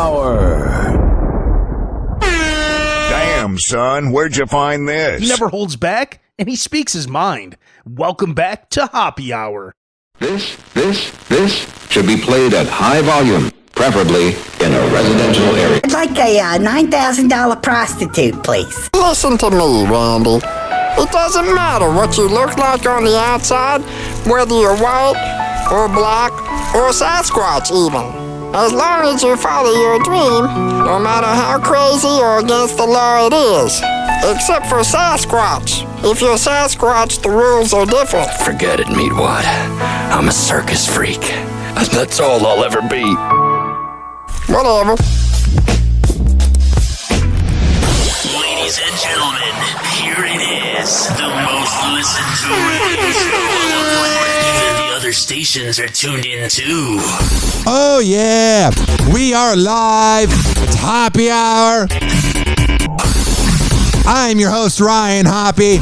Hour. Damn, son, where'd you find this? He never holds back, and he speaks his mind. Welcome back to Hoppe Hour. This should be played at high volume, preferably in a residential area. I'd like a $9,000 prostitute, please. Listen to me, Randy. It doesn't matter what you look like on the outside, whether you're white or black or Sasquatch even. As long as you follow your dream, no matter how crazy or against the law it is. Except for Sasquatch. If you're Sasquatch, the rules are different. Forget it, Meatwad. I'm a circus freak. And that's all I'll ever be. Whatever. Ladies and gentlemen, here it is. The most listened to radio show on the planet. Even the other stations are tuned in too. Oh yeah, we are live. It's Hoppe Hour. I'm your host, Ryan Hoppe,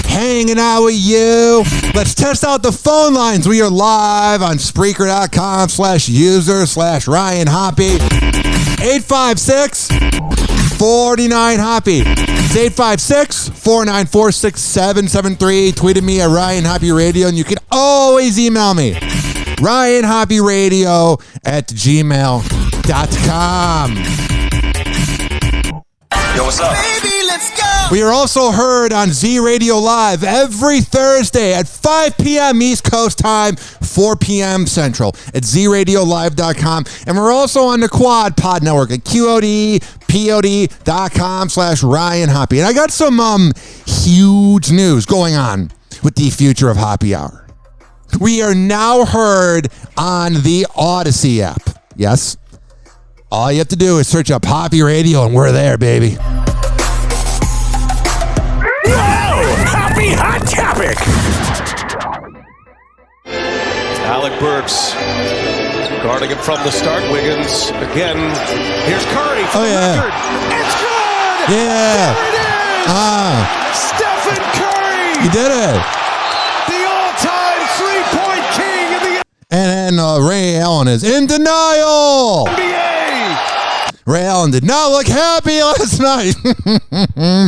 hanging out with you. Let's test out the phone lines. We are live on Spreaker.com/user/Ryan Hoppe. 856-49-HOPPE. It's 856-494-6773. Tweeted me at Ryan Hoppe Radio, and you can always email me. RyanHoppeRadio@gmail.com. Yo, what's up? Baby, let's go! We are also heard on Z Radio Live every Thursday at 5 p.m. East Coast time, 4 p.m. Central at zradiolive.com. And we're also on the Quad Pod Network at QODPOD.com/Ryan Hoppe. And I got some huge news going on with the future of Hoppe Hour. We are now heard on the Odyssey app. Yes. All you have to do is search up Hoppe Radio, and we're there, baby. Whoa! Hoppe Hot Topic! Alec Burks guarding him from the start. Wiggins again. Here's Curry for the record. It's good! Yeah. There it is! Stephen Curry! He did it. The all-time three-point king in the And Ray Allen is in denial. NBA! Ray Allen did not look happy last night.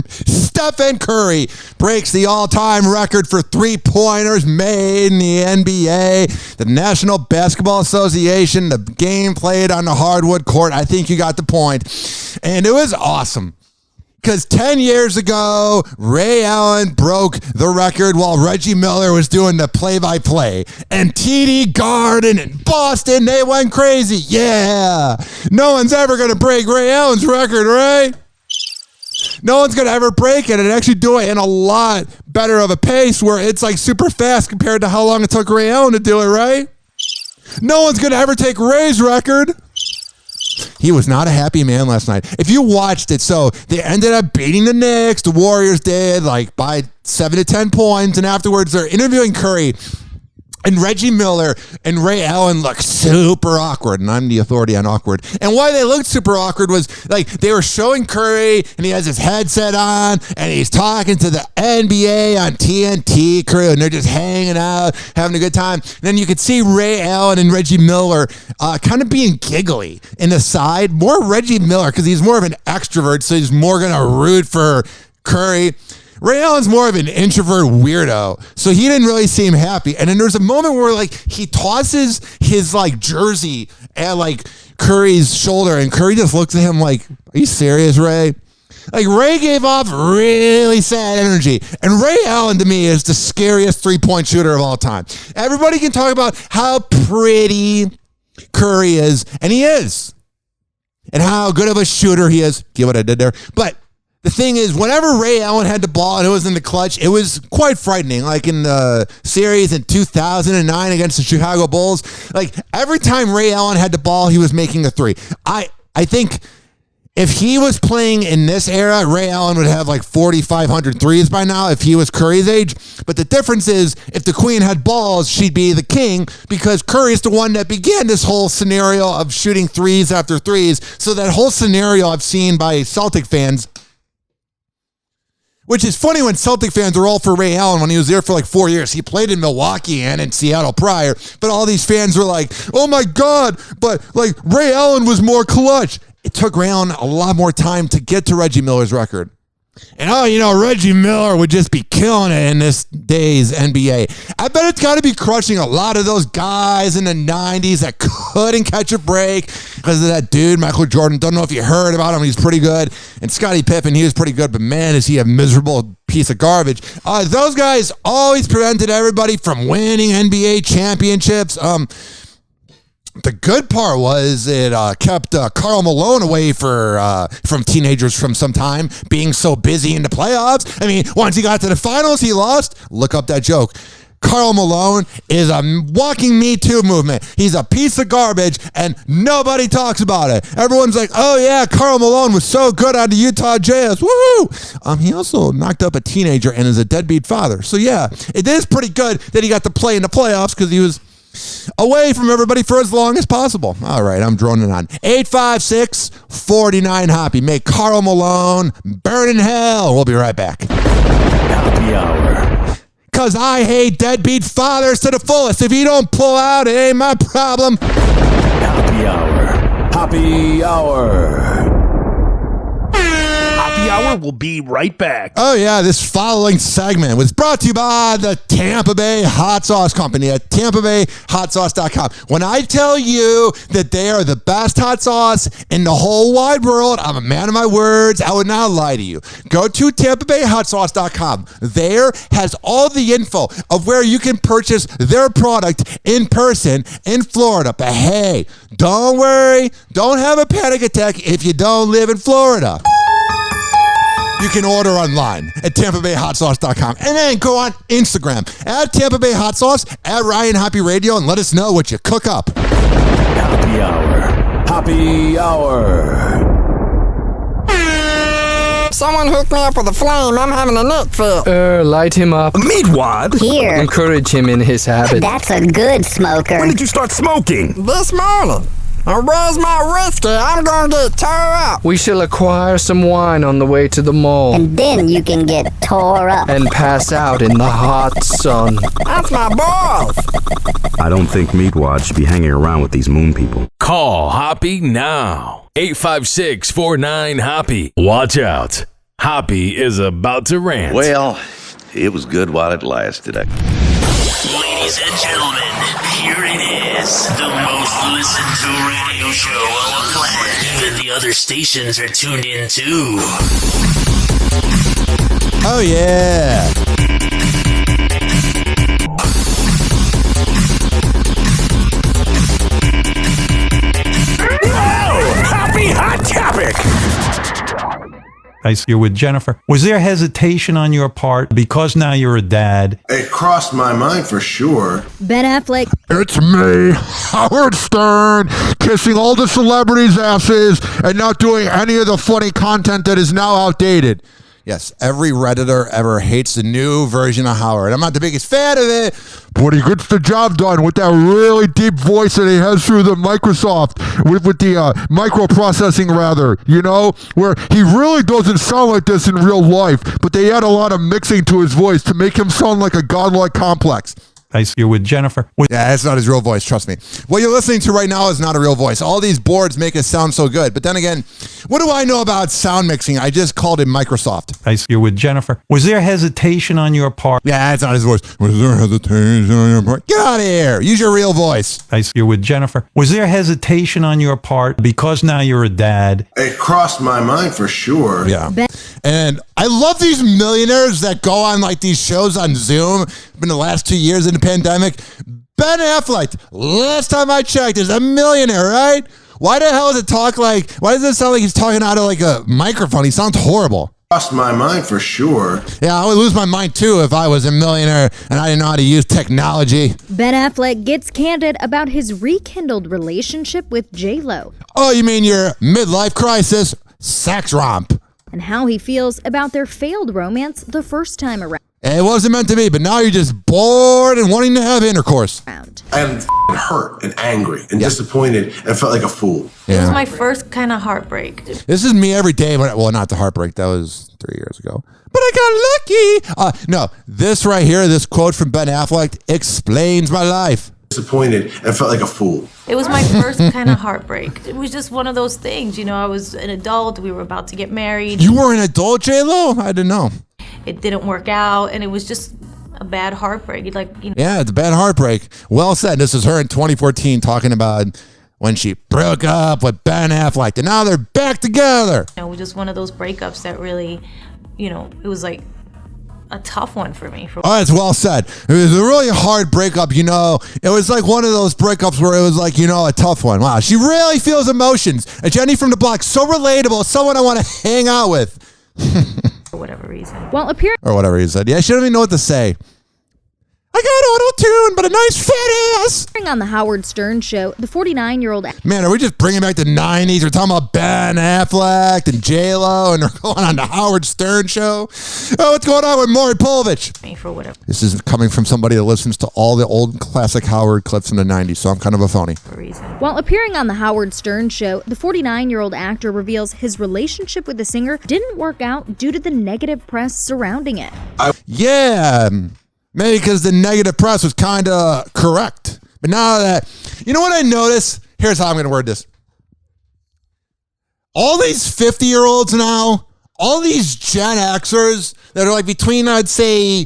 Stephen Curry breaks the all-time record for three-pointers made in the NBA. The National Basketball Association, the game played on the hardwood court. I think you got the point. And it was awesome. Because 10 years ago, Ray Allen broke the record while Reggie Miller was doing the play-by-play. And TD Garden and Boston, they went crazy. Yeah. No one's ever going to break Ray Allen's record, right? No one's going to ever break it and actually do it in a lot better of a pace where it's like super fast compared to how long it took Ray Allen to do it, right? No one's going to ever take Ray's record. He was not a happy man last night. If you watched it, so they ended up beating the Knicks. The Warriors did, like, by 7 to 10 points. And afterwards, they're interviewing Curry. And Reggie Miller and Ray Allen look super awkward, and I'm the authority on awkward. And why they looked super awkward was, like, they were showing Curry, and he has his headset on, and he's talking to the NBA on TNT crew, and they're just hanging out, having a good time. And then you could see Ray Allen and Reggie Miller kind of being giggly in the side. More Reggie Miller, because he's more of an extrovert, so he's more going to root for Curry. Ray Allen's more of an introvert weirdo, so he didn't really seem happy. And then there's a moment where, like, he tosses his, like, jersey at, like, Curry's shoulder, and Curry just looks at him like, are you serious, Ray? Like, Ray gave off really sad energy. And Ray Allen, to me, is the scariest three-point shooter of all time. Everybody can talk about how pretty Curry is, and he is. And how good of a shooter he is. Get what I did there? But the thing is, whenever Ray Allen had the ball and it was in the clutch, it was quite frightening. Like in the series in 2009 against the Chicago Bulls, like every time Ray Allen had the ball, he was making a three. I think if he was playing in this era, Ray Allen would have like 4,500 threes by now if he was Curry's age. But the difference is, if the queen had balls, she'd be the king, because Curry's the one that began this whole scenario of shooting threes after threes. So that whole scenario I've seen by Celtic fans, which is funny when Celtic fans are all for Ray Allen when he was there for like 4 years. He played in Milwaukee and in Seattle prior, but all these fans were like, oh my God, but like Ray Allen was more clutch. it took Rayon a lot more time to get to Reggie Miller's record. And Reggie Miller would just be killing it in this day's NBA. I bet it's got to be crushing a lot of those guys in the 90s that couldn't catch a break because of that dude, Michael Jordan. Don't know if you heard about him. He's pretty good. And Scottie Pippen, he was pretty good. But man, is he a miserable piece of garbage. Those guys always prevented everybody from winning NBA championships. The good part was it kept Karl Malone away from teenagers from some time, being so busy in the playoffs. I mean, once he got to the finals, he lost. Look up that joke. Karl Malone is a walking Me Too movement. He's a piece of garbage, and nobody talks about it. Everyone's like, oh, yeah, Karl Malone was so good on the Utah Jazz. Woohoo! He also knocked up a teenager and is a deadbeat father. So, yeah, it is pretty good that he got to play in the playoffs because he was away from everybody for as long as possible. All right, I'm droning on. 856-49-HOPPY. Make Karl Malone burn in hell. We'll be right back. Hoppe Hour. Because I hate deadbeat fathers to the fullest. If you don't pull out, it ain't my problem. Hoppe Hour. Hoppe Hour. Hoppe Hour will be right back. Oh, yeah, this following segment was brought to you by the Tampa Bay Hot Sauce Company at TampaBayHotSauce.com. When I tell you that they are the best hot sauce in the whole wide world, I'm a man of my words. I would not lie to you. Go to TampaBayHotSauce.com. There has all the info of where you can purchase their product in person in Florida. But hey, don't worry. Don't have a panic attack if you don't live in Florida. You can order online at TampaBayHotSauce.com. And then go on Instagram at Tampa Bay Hot Sauce, at Ryan Hoppe Radio, and let us know what you cook up. Hoppe Hour. Hoppe Hour. Someone hook me up with a flame. I'm having a neck fit. Light him up. Meat wad? Here. Encourage him in his habit. That's a good smoker. When did you start smoking? This morning. Where's my whiskey? I'm gonna get tore up. We shall acquire some wine on the way to the mall. And then you can get tore up. And pass out in the hot sun. That's my boss. I don't think Meatwad should be hanging around with these moon people. Call Hoppe now. 856-49-HOPPY. Watch out. Hoppe is about to rant. Well, it was good while it lasted. Ladies and gentlemen, here it is. The most listened to radio show on the planet. Even the other stations are tuned in too. Oh, yeah. Happy Hot Topic! You're with Jennifer. Was there hesitation on your part because now you're a dad? It crossed my mind for sure. Ben Affleck. It's me, Howard Stern, kissing all the celebrities' asses and not doing any of the funny content that is now outdated. Yes, every Redditor ever hates the new version of Howard. I'm not the biggest fan of it, but he gets the job done with that really deep voice that he has through the Microsoft, with the microprocessing rather, where he really doesn't sound like this in real life, but they add a lot of mixing to his voice to make him sound like a godlike complex. You're with Jennifer. Yeah, that's not his real voice, trust me. What you're listening to right now is not a real voice. All these boards make it sound so good. But then again, what do I know about sound mixing? I just called it Microsoft. You're with Jennifer. Was there hesitation on your part? Yeah, that's not his voice. Was there hesitation on your part? Get out of here. Use your real voice. You're with Jennifer. Was there hesitation on your part because now you're a dad? It crossed my mind for sure. Yeah. And I love these millionaires that go on like these shows on Zoom in the last 2 years in the pandemic. Ben Affleck, last time I checked, is a millionaire, right? Why the hell does it sound like he's talking out of like a microphone? He sounds horrible. Crossed my mind for sure. Yeah, I would lose my mind too if I was a millionaire and I didn't know how to use technology. Ben Affleck gets candid about his rekindled relationship with J-Lo. Oh, you mean your midlife crisis sex romp? And how he feels about their failed romance the first time around. It wasn't meant to be, but now you're just bored and wanting to have intercourse. I'm hurt and angry and disappointed and felt like a fool. It was my first kind of heartbreak. This is me every day. Well, not the heartbreak. That was 3 years ago. But I got lucky. No, this right here, this quote from Ben Affleck explains my life. disappointed and felt like a fool. It was my first kind of heartbreak. It was just one of those things, you know, I was an adult, we were about to get married. You were an adult, J-Lo? I didn't know. It didn't work out, and it was just a bad heartbreak. Like, you know. Yeah, it's a bad heartbreak. Well said. This is her in 2014 talking about when she broke up with Ben Affleck, and now they're back together. You know, it was just one of those breakups that really, you know, it was like a tough one for me. Oh, it's well said. It was a really hard breakup, you know. It was like one of those breakups where it was like, you know, a tough one. Wow, she really feels emotions. And Jenny from the block, so relatable, someone I want to hang out with. For whatever reason. While appearing Or whatever he said. Yeah, she don't even know what to say. I got auto-tune, but a nice fat ass. on the Howard Stern show, the 49-year-old... Man, are we just bringing back the 90s? We're talking about Ben Affleck and J-Lo, and we're going on the Howard Stern show. Oh, what's going on with Maury Povich? For whatever. This is coming from somebody that listens to all the old classic Howard clips in the 90s, so I'm kind of a phony. While appearing on the Howard Stern show, the 49-year-old actor reveals his relationship with the singer didn't work out due to the negative press surrounding it. Yeah, maybe because the negative press was kind of correct. But now that, you know what I notice? Here's how I'm going to word this. All these 50-year-olds now, all these Gen Xers that are like between, I'd say,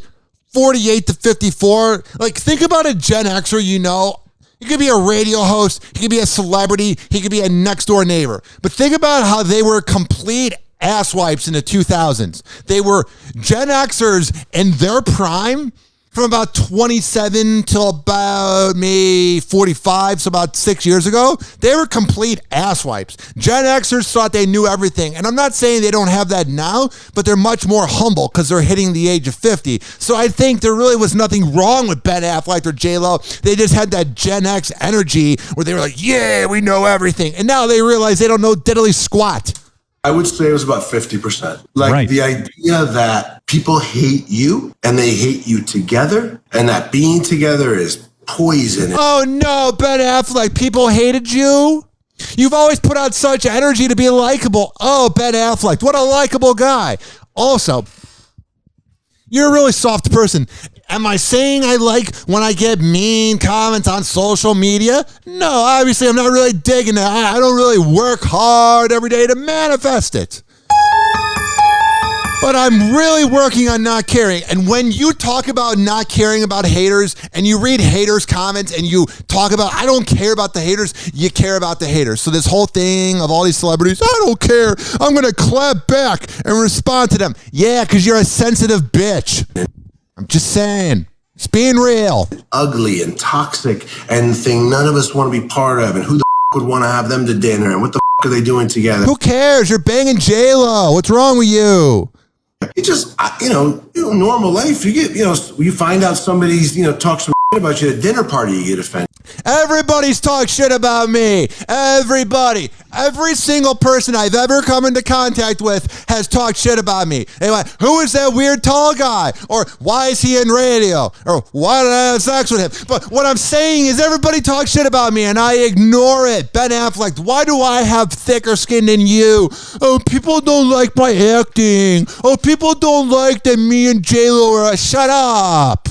48 to 54. Like, think about a Gen Xer, you know. He could be a radio host. He could be a celebrity. He could be a next-door neighbor. But think about how they were complete asswipes in the 2000s. They were Gen Xers in their prime from about 27 till about maybe 45, so about 6 years ago. They were complete asswipes. Gen Xers thought they knew everything. And I'm not saying they don't have that now, but they're much more humble because they're hitting the age of 50. So I think there really was nothing wrong with Ben Affleck or J-Lo. They just had that Gen X energy where they were like, yeah, we know everything. And now they realize they don't know diddly squat. I would say it was about 50%. Like Right. the idea that people hate you and they hate you together and that being together is poison. Oh no, Ben Affleck, people hated you? You've always put out such energy to be likable. Oh, Ben Affleck, what a likable guy. Also, you're a really soft person. Am I saying I like when I get mean comments on social media? No, obviously I'm not really digging it. I don't really work hard every day to manifest it. But I'm really working on not caring. And when you talk about not caring about haters and you read haters' comments and you talk about, I don't care about the haters, you care about the haters. So this whole thing of all these celebrities, I don't care. I'm going to clap back and respond to them. Yeah, because you're a sensitive bitch. I'm just saying. It's being real. Ugly and toxic and thing none of us want to be part of. And who the would want to have them to dinner? And what the are they doing together? Who cares? You're banging J-Lo. What's wrong with you? It just, normal life. You get, you find out somebody's, talks some about you at a dinner party, you get offended. Everybody's talked shit about me. Everybody. Every single person I've ever come into contact with has talked shit about me. Anyway, who is that weird tall guy? Or why is he in radio? Or why did I have sex with him? But what I'm saying is everybody talks shit about me and I ignore it. Ben Affleck, why do I have thicker skin than you? Oh, people don't like my acting. Oh, people don't like that me and J-Lo are... Shut up.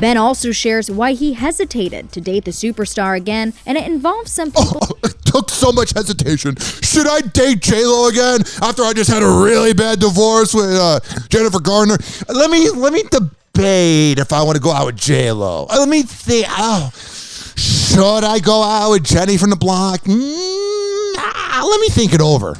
Ben also shares why he hesitated to date the superstar again, and it involves some people... It took so much hesitation. Should I date J-Lo again after I just had a really bad divorce with Jennifer Garner? Let me debate if I want to go out with J-Lo. Let me think. Should I go out with Jenny from the block? Let me think it over.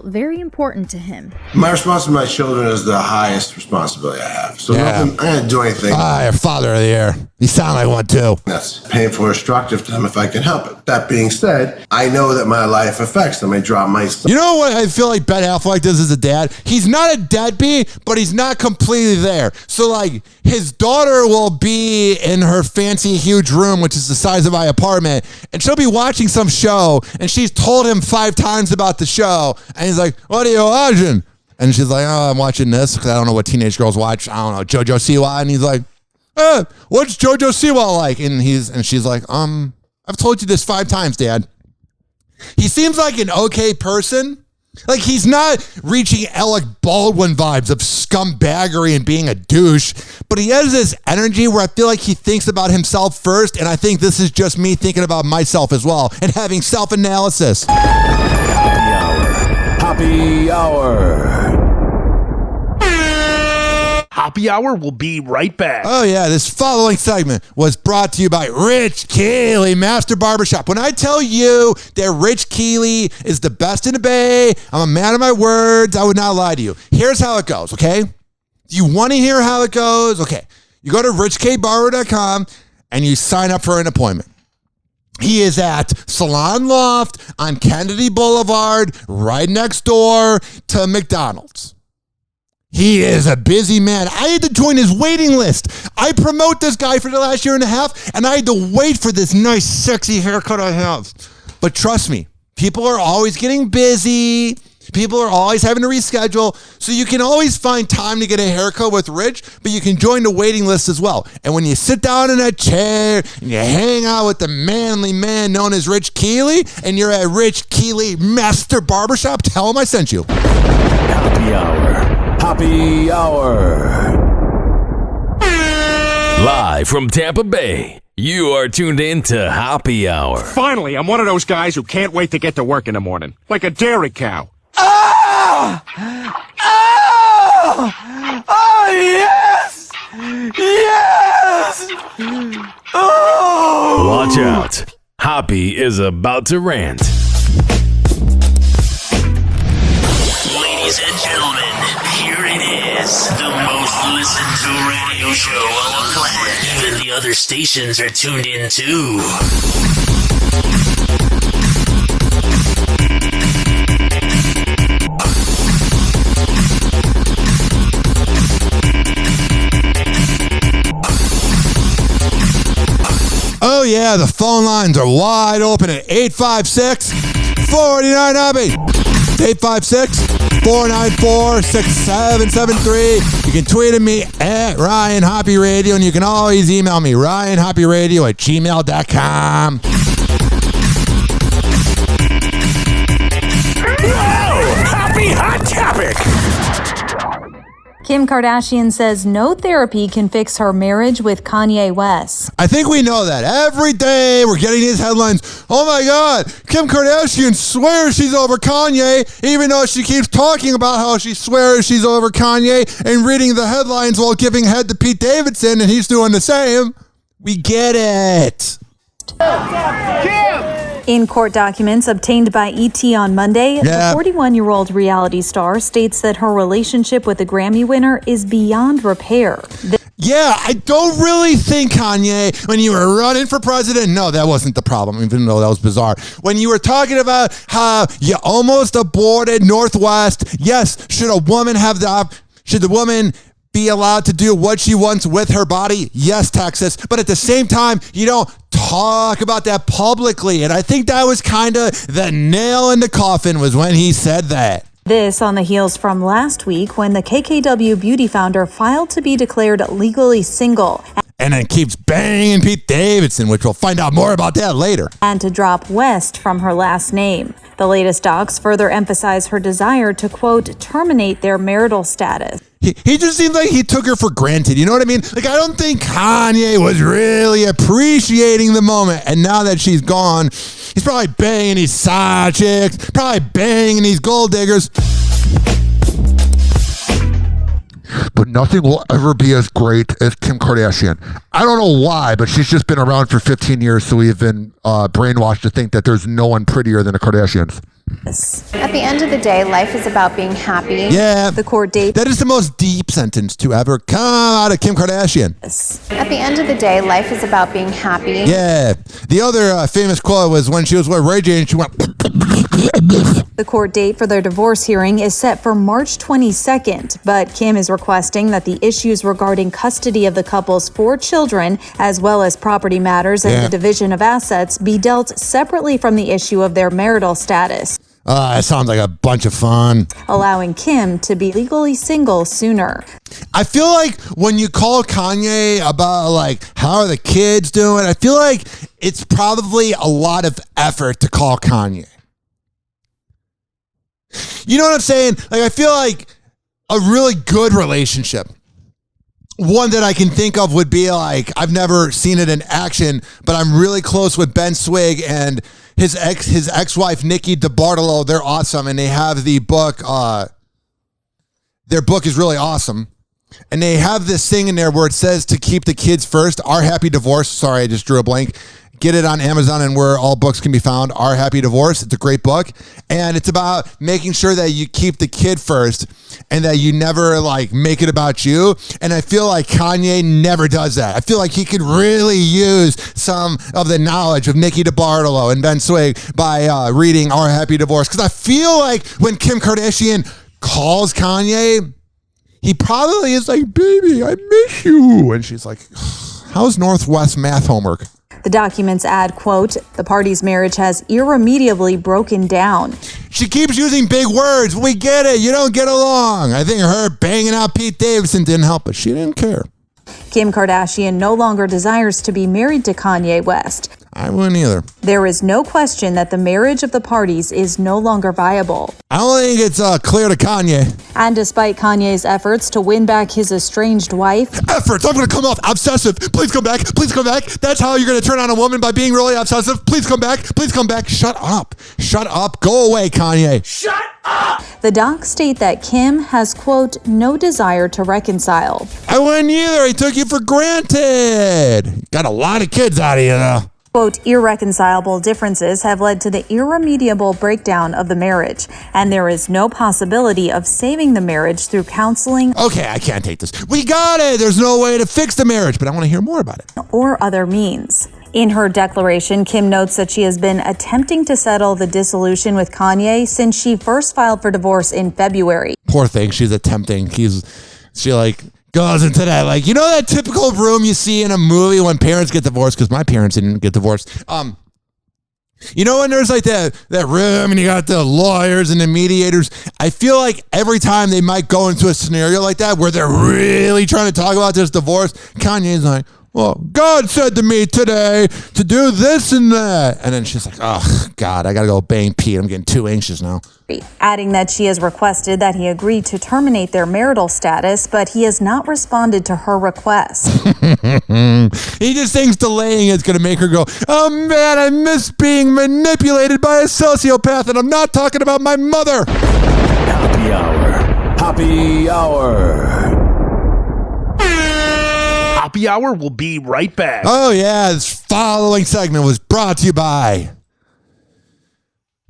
Very important to him. My responsibility to my children is the highest responsibility I have. So nothing, I didn't do anything. Your father of the year. You sound like one too. That's painful or destructive to them if I can help it. That being said, I know that my life affects them. I drop my... You know what I feel like Ben Affleck does as a dad? He's not a deadbeat, but he's not completely there. So like his daughter will be in her fancy huge room, which is the size of my apartment, and she'll be watching some show, and she's told him 5 times about the show, and he's like, what are you watching? And she's like, oh, I'm watching this because I don't know what teenage girls watch. I don't know, JoJo Siwa. And he's like, what's JoJo Siwa like? And she's like, I've told you this 5 times, Dad. He seems like an okay person, Like, he's not reaching Alec Baldwin vibes of scumbaggery and being a douche, but he has this energy where I feel like he thinks about himself first, and I think this is just me thinking about myself as well and having self-analysis. Hoppe Hour. Hoppe Hour will be right back. Oh, yeah. This following segment was brought to you by Rich Keeley, Master Barbershop. When I tell you that Rich Keeley is the best in the Bay, I'm a man of my words. I would not lie to you. Here's how it goes, okay? Do you want to hear how it goes? Okay. You go to richkbarber.com and you sign up for an appointment. He is at Salon Loft on Kennedy Boulevard, right next door to McDonald's. He is a busy man. I had to join his waiting list. I promote this guy for the last year and a half, and I had to wait for this nice, sexy haircut I have. But trust me, people are always getting busy. People are always having to reschedule. So you can always find time to get a haircut with Rich, but you can join the waiting list as well. And when you sit down in that chair and you hang out with the manly man known as Rich Keeley, and you're at Rich Keeley Master Barbershop, tell him I sent you. Hoppe Hour. Hoppe Hour. Live from Tampa Bay, you are tuned in to Hoppe Hour. Finally, I'm one of those guys who can't wait to get to work in the morning. Like a dairy cow. Oh! Oh! Oh, yes! Yes! Oh! Watch out. Hoppe is about to rant. Ladies and gentlemen, here it is. The most listened to radio show on the planet. Even the other stations are tuned in too. Oh, yeah, the phone lines are wide open at 856-49-HOPPY. 856-494-6773. You can tweet at me at Ryan Hoppe Radio, and you can always email me, ryanhopperadio@gmail.com. Whoa! Hoppe Hot Topic! Kim Kardashian says no therapy can fix her marriage with Kanye West. I think we know that. Every day we're getting these headlines. Oh my God, Kim Kardashian swears she's over Kanye, even though she keeps talking about how she swears she's over Kanye and reading the headlines while giving head to Pete Davidson, and he's doing the same. We get it. In court documents obtained by ET on Monday, the 41-year-old reality star states that her relationship with the Grammy winner is beyond repair. Yeah, I don't really think, Kanye, when you were running for president, no, that wasn't the problem, even though that was bizarre. When you were talking about how you almost aborted Northwest, yes, should the woman be allowed to do what she wants with her body? Yes, Texas. But at the same time, you don't talk about that publicly. And I think that was kind of the nail in the coffin was when he said that. This on the heels from last week when the KKW beauty founder filed to be declared legally single. And then keeps banging Pete Davidson, which we'll find out more about that later. And to drop West from her last name. The latest docs further emphasize her desire to, quote, terminate their marital status. He just seems like he took her for granted. You know what I mean? Like, I don't think Kanye was really appreciating the moment. And now that she's gone, he's probably banging these side chicks, probably banging these gold diggers. But nothing will ever be as great as Kim Kardashian. I don't know why, but she's just been around for 15 years, so we've been brainwashed to think that there's no one prettier than the Kardashians. At the end of the day, life is about being happy. Yeah. The court date. That is the most deep sentence to ever come out of Kim Kardashian. At the end of the day, life is about being happy. Yeah. The other famous quote was when she was with Ray J and she went... The court date for their divorce hearing is set for March 22nd, but Kim is requesting that the issues regarding custody of the couple's 4 children, as well as property matters and the division of assets, be dealt separately from the issue of their marital status. That sounds like a bunch of fun. Allowing Kim to be legally single sooner. I feel like when you call Kanye about, like, how are the kids doing, I feel like it's probably a lot of effort to call Kanye. You know what I'm saying? Like, I feel like a really good relationship, one that I can think of would be like, I've never seen it in action, but I'm really close with Ben Swig and his ex-wife, Nikki DeBartolo. They're awesome. And they have the book, their book is really awesome. And they have this thing in there where it says to keep the kids first. Our Happy Divorce. Sorry, I just drew a blank. Get it on Amazon and where all books can be found. Our Happy Divorce. It's a great book. And it's about making sure that you keep the kid first and that you never like make it about you. And I feel like Kanye never does that. I feel like he could really use some of the knowledge of Nikki DeBartolo and Ben Swig by reading Our Happy Divorce. Because I feel like when Kim Kardashian calls Kanye, he probably is like, baby, I miss you. And she's like, how's Northwest math homework? The documents add, quote, the party's marriage has irremediably broken down. She keeps using big words. We get it. You don't get along. I think her banging out Pete Davidson didn't help, but she didn't care. Kim Kardashian no longer desires to be married to Kanye West. I wouldn't either. There is no question that the marriage of the parties is no longer viable. I don't think it's clear to Kanye. And despite Kanye's efforts to win back his estranged wife... Efforts! I'm going to come off obsessive. Please come back. Please come back. That's how you're going to turn on a woman, by being really obsessive. Please come back. Please come back. Shut up. Shut up. Go away, Kanye. Shut up! The docs state that Kim has, quote, no desire to reconcile. I wouldn't either. He took you for granted. Got a lot of kids out of you, though. Quote, irreconcilable differences have led to the irremediable breakdown of the marriage, and there is no possibility of saving the marriage through counseling. Okay, I can't take this. We got it. There's no way to fix the marriage, but I want to hear more about it. Or other means. In her declaration, Kim notes that she has been attempting to settle the dissolution with Kanye since she first filed for divorce in February. Poor thing, she's attempting. She like goes into that, like, you know, that typical room you see in a movie when parents get divorced, because my parents didn't get divorced. You know, when there's like that room and you got the lawyers and the mediators, I feel like every time they might go into a scenario like that where they're really trying to talk about this divorce, Kanye's like, well, God said to me today to do this and that. And then she's like, oh, God, I got to go bang Pete. I'm getting too anxious now. Adding that she has requested that he agree to terminate their marital status, but he has not responded to her request. He just thinks delaying is going to make her go, oh, man, I miss being manipulated by a sociopath, and I'm not talking about my mother. Happy Hour. Happy Hour. Hoppe Hour will be right back. Oh, yeah. This following segment was brought to you by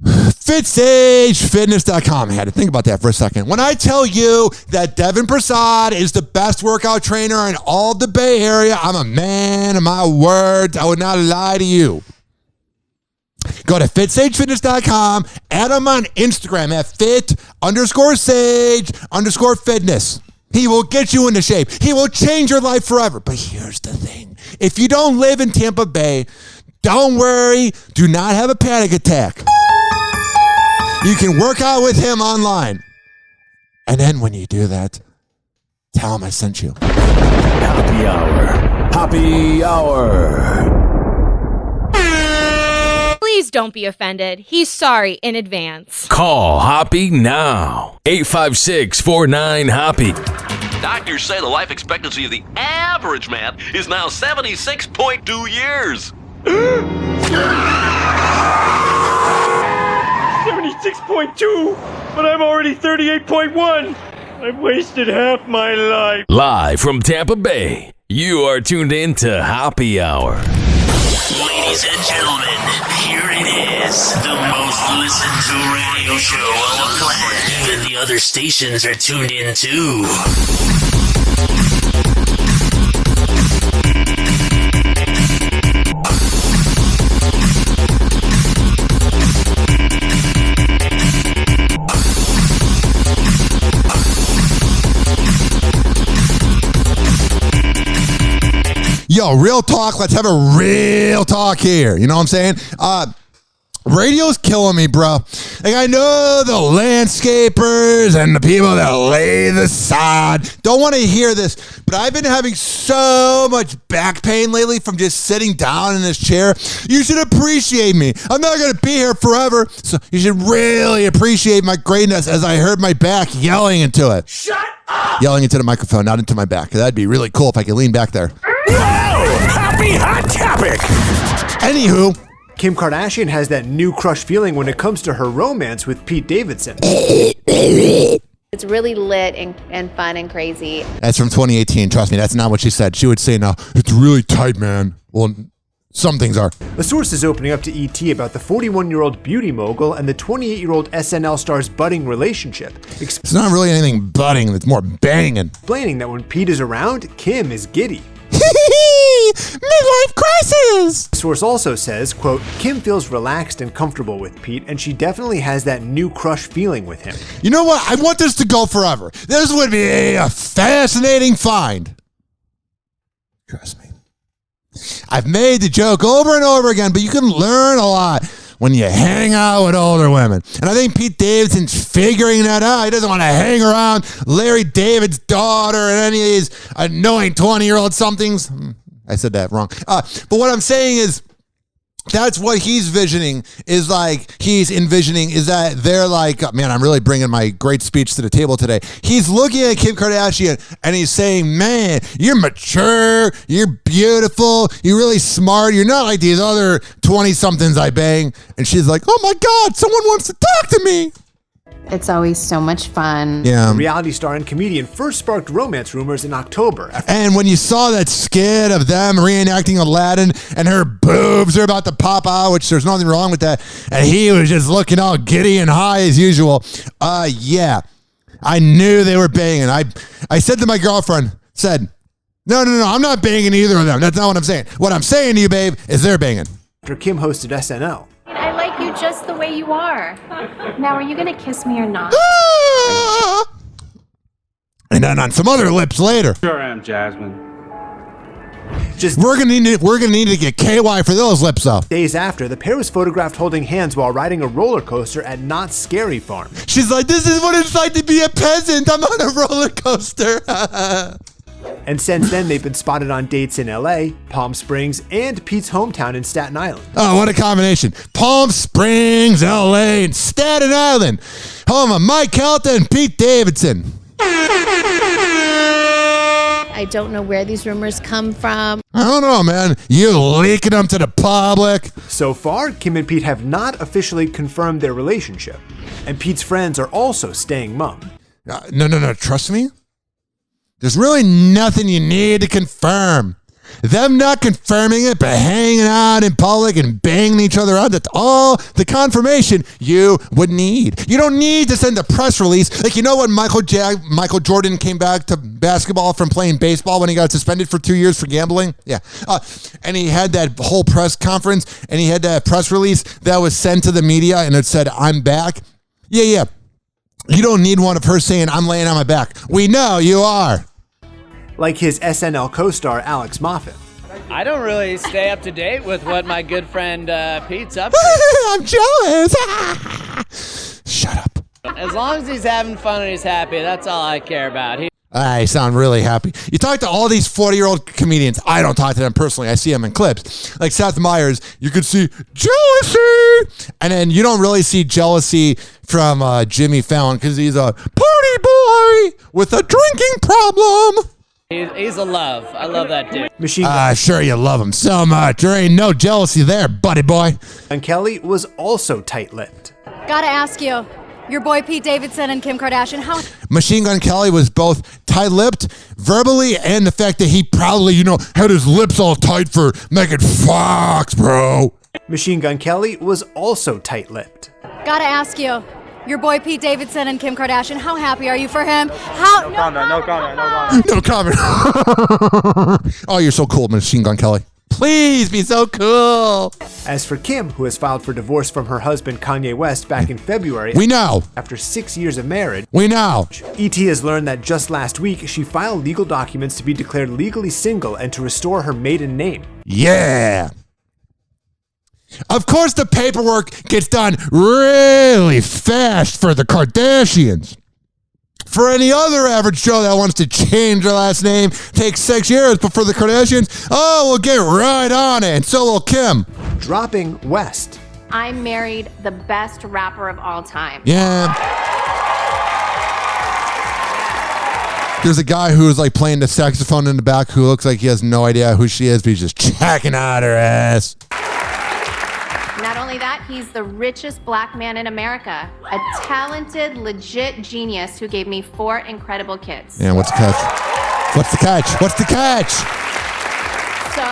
FitStageFitness.com. I had to think about that for a second. When I tell you that Devin Prasad is the best workout trainer in all of the Bay Area, I'm a man of my words. I would not lie to you. Go to FitStageFitness.com. Add him on Instagram at fit_sage_fitness. He will get you into shape. He will change your life forever. But here's the thing. If you don't live in Tampa Bay, don't worry. Do not have a panic attack. You can work out with him online. And then when you do that, tell him I sent you. Happy Hour. Happy Hour. Please don't be offended. He's sorry in advance. Call Hoppe now. 856-49-HOPPE. Doctors say the life expectancy of the average man is now 76.2 years. 76.2, but I'm already 38.1. I've wasted half my life. Live from Tampa Bay, you are tuned in to Hoppe Hour. Ladies and gentlemen, here it is, the most listened to radio show on the planet. Even the other stations are tuned in too. Yo, real talk. Let's have a real talk here. You know what I'm saying? Radio's killing me, bro. Like, I know the landscapers and the people that lay the sod don't want to hear this, but I've been having so much back pain lately from just sitting down in this chair. You should appreciate me. I'm not going to be here forever, so you should really appreciate my greatness as I heard my back yelling into it. Shut up! Yelling into the microphone, not into my back. That'd be really cool if I could lean back there. Whoa! Happy hot topic! Anywho, Kim Kardashian has that new crush feeling when it comes to her romance with Pete Davidson. It's really lit and fun and crazy. that's from 2018. Trust me, that's not what she said. She would say, no, it's really tight, man. Well, some things are. A source is opening up to ET about the 41-year-old beauty mogul and the 28-year-old SNL star's budding relationship. It's not really anything budding. It's more banging. Explaining that when Pete is around, Kim is giddy. Midlife crisis! The source also says, quote, Kim feels relaxed and comfortable with Pete, and she definitely has that new crush feeling with him. You know what? I want this to go forever. This would be a fascinating find. Trust me. I've made the joke over and over again, but you can learn a lot when you hang out with older women. And I think Pete Davidson's figuring that out. He doesn't want to hang around Larry David's daughter and any of these annoying 20-year-old somethings. I said that wrong. But what I'm saying is, that's what he's envisioning is that they're like, man, I'm really bringing my great speech to the table today. He's looking at Kim Kardashian and he's saying, man, you're mature, you're beautiful, you're really smart, you're not like these other 20-somethings I bang. And she's like, oh my God, someone wants to talk to me. It's always so much fun. Yeah. The reality star and comedian first sparked romance rumors in October. And when you saw that skit of them reenacting Aladdin and her boobs are about to pop out, which there's nothing wrong with that, and he was just looking all giddy and high as usual. Yeah, I knew they were banging. I said to my girlfriend, no, I'm not banging either of them. That's not what I'm saying. What I'm saying to you, babe, is they're banging. After Kim hosted SNL. I like you just the way you are. Now, are you gonna kiss me or not? And then on some other lips later. Sure am, Jasmine. We're gonna need to get KY for those lips though. Days after, the pair was photographed holding hands while riding a roller coaster at Not Scary Farm. She's like, this is what it's like to be a peasant. I'm on a roller coaster. And since then, they've been spotted on dates in LA, Palm Springs, and Pete's hometown in Staten Island. Oh, what a combination. Palm Springs, LA, and Staten Island. Home of Mike Calta and Pete Davidson. I don't know where these rumors come from. I don't know, man. You leaking them to the public. So far, Kim and Pete have not officially confirmed their relationship. And Pete's friends are also staying mum. No. Trust me. There's really nothing you need to confirm. Them not confirming it, but hanging out in public and banging each other out, that's all the confirmation you would need. You don't need to send a press release. Like, you know when Michael Jordan came back to basketball from playing baseball when he got suspended for 2 years for gambling? Yeah. And he had that whole press conference, and he had that press release that was sent to the media, and it said, I'm back. Yeah. You don't need one of her saying, I'm laying on my back. We know you are. Like his SNL co-star, Alex Moffat. I don't really stay up to date with what my good friend Pete's up to. I'm jealous. Shut up. As long as he's having fun and he's happy, that's all I care about. I sound really happy. You talk to all these 40-year-old comedians. I don't talk to them personally. I see them in clips. Like Seth Meyers, you could see jealousy. And then you don't really see jealousy from Jimmy Fallon because he's a party boy with a drinking problem. He's a love. I love that dude. Sure you love him so much. There ain't no jealousy there, buddy boy. And Kelly was also tight-lipped. Gotta ask you, your boy Pete Davidson and Kim Kardashian, how... Machine Gun Kelly was both tight-lipped verbally and the fact that he probably, had his lips all tight for Megan Fox, bro. Machine Gun Kelly was also tight-lipped. Gotta ask you, your boy Pete Davidson and Kim Kardashian, how happy are you for him? No comment. No comment. Oh, you're so cool, Machine Gun Kelly. Please be so cool. As for Kim, who has filed for divorce from her husband Kanye West back in February. We know. After 6 years of marriage. We know. ET has learned that just last week, she filed legal documents to be declared legally single and to restore her maiden name. Yeah. Of course, the paperwork gets done really fast for the Kardashians. For any other average Joe that wants to change their last name, takes 6 years, but for the Kardashians, we'll get right on it, and so will Kim. Dropping West. I married the best rapper of all time. Yeah. There's a guy who's like playing the saxophone in the back who looks like he has no idea who she is, but he's just checking out her ass. Not only that, he's the richest black man in America. A talented, legit genius who gave me 4 incredible kids. Yeah, what's the catch? What's the catch? What's the catch? So,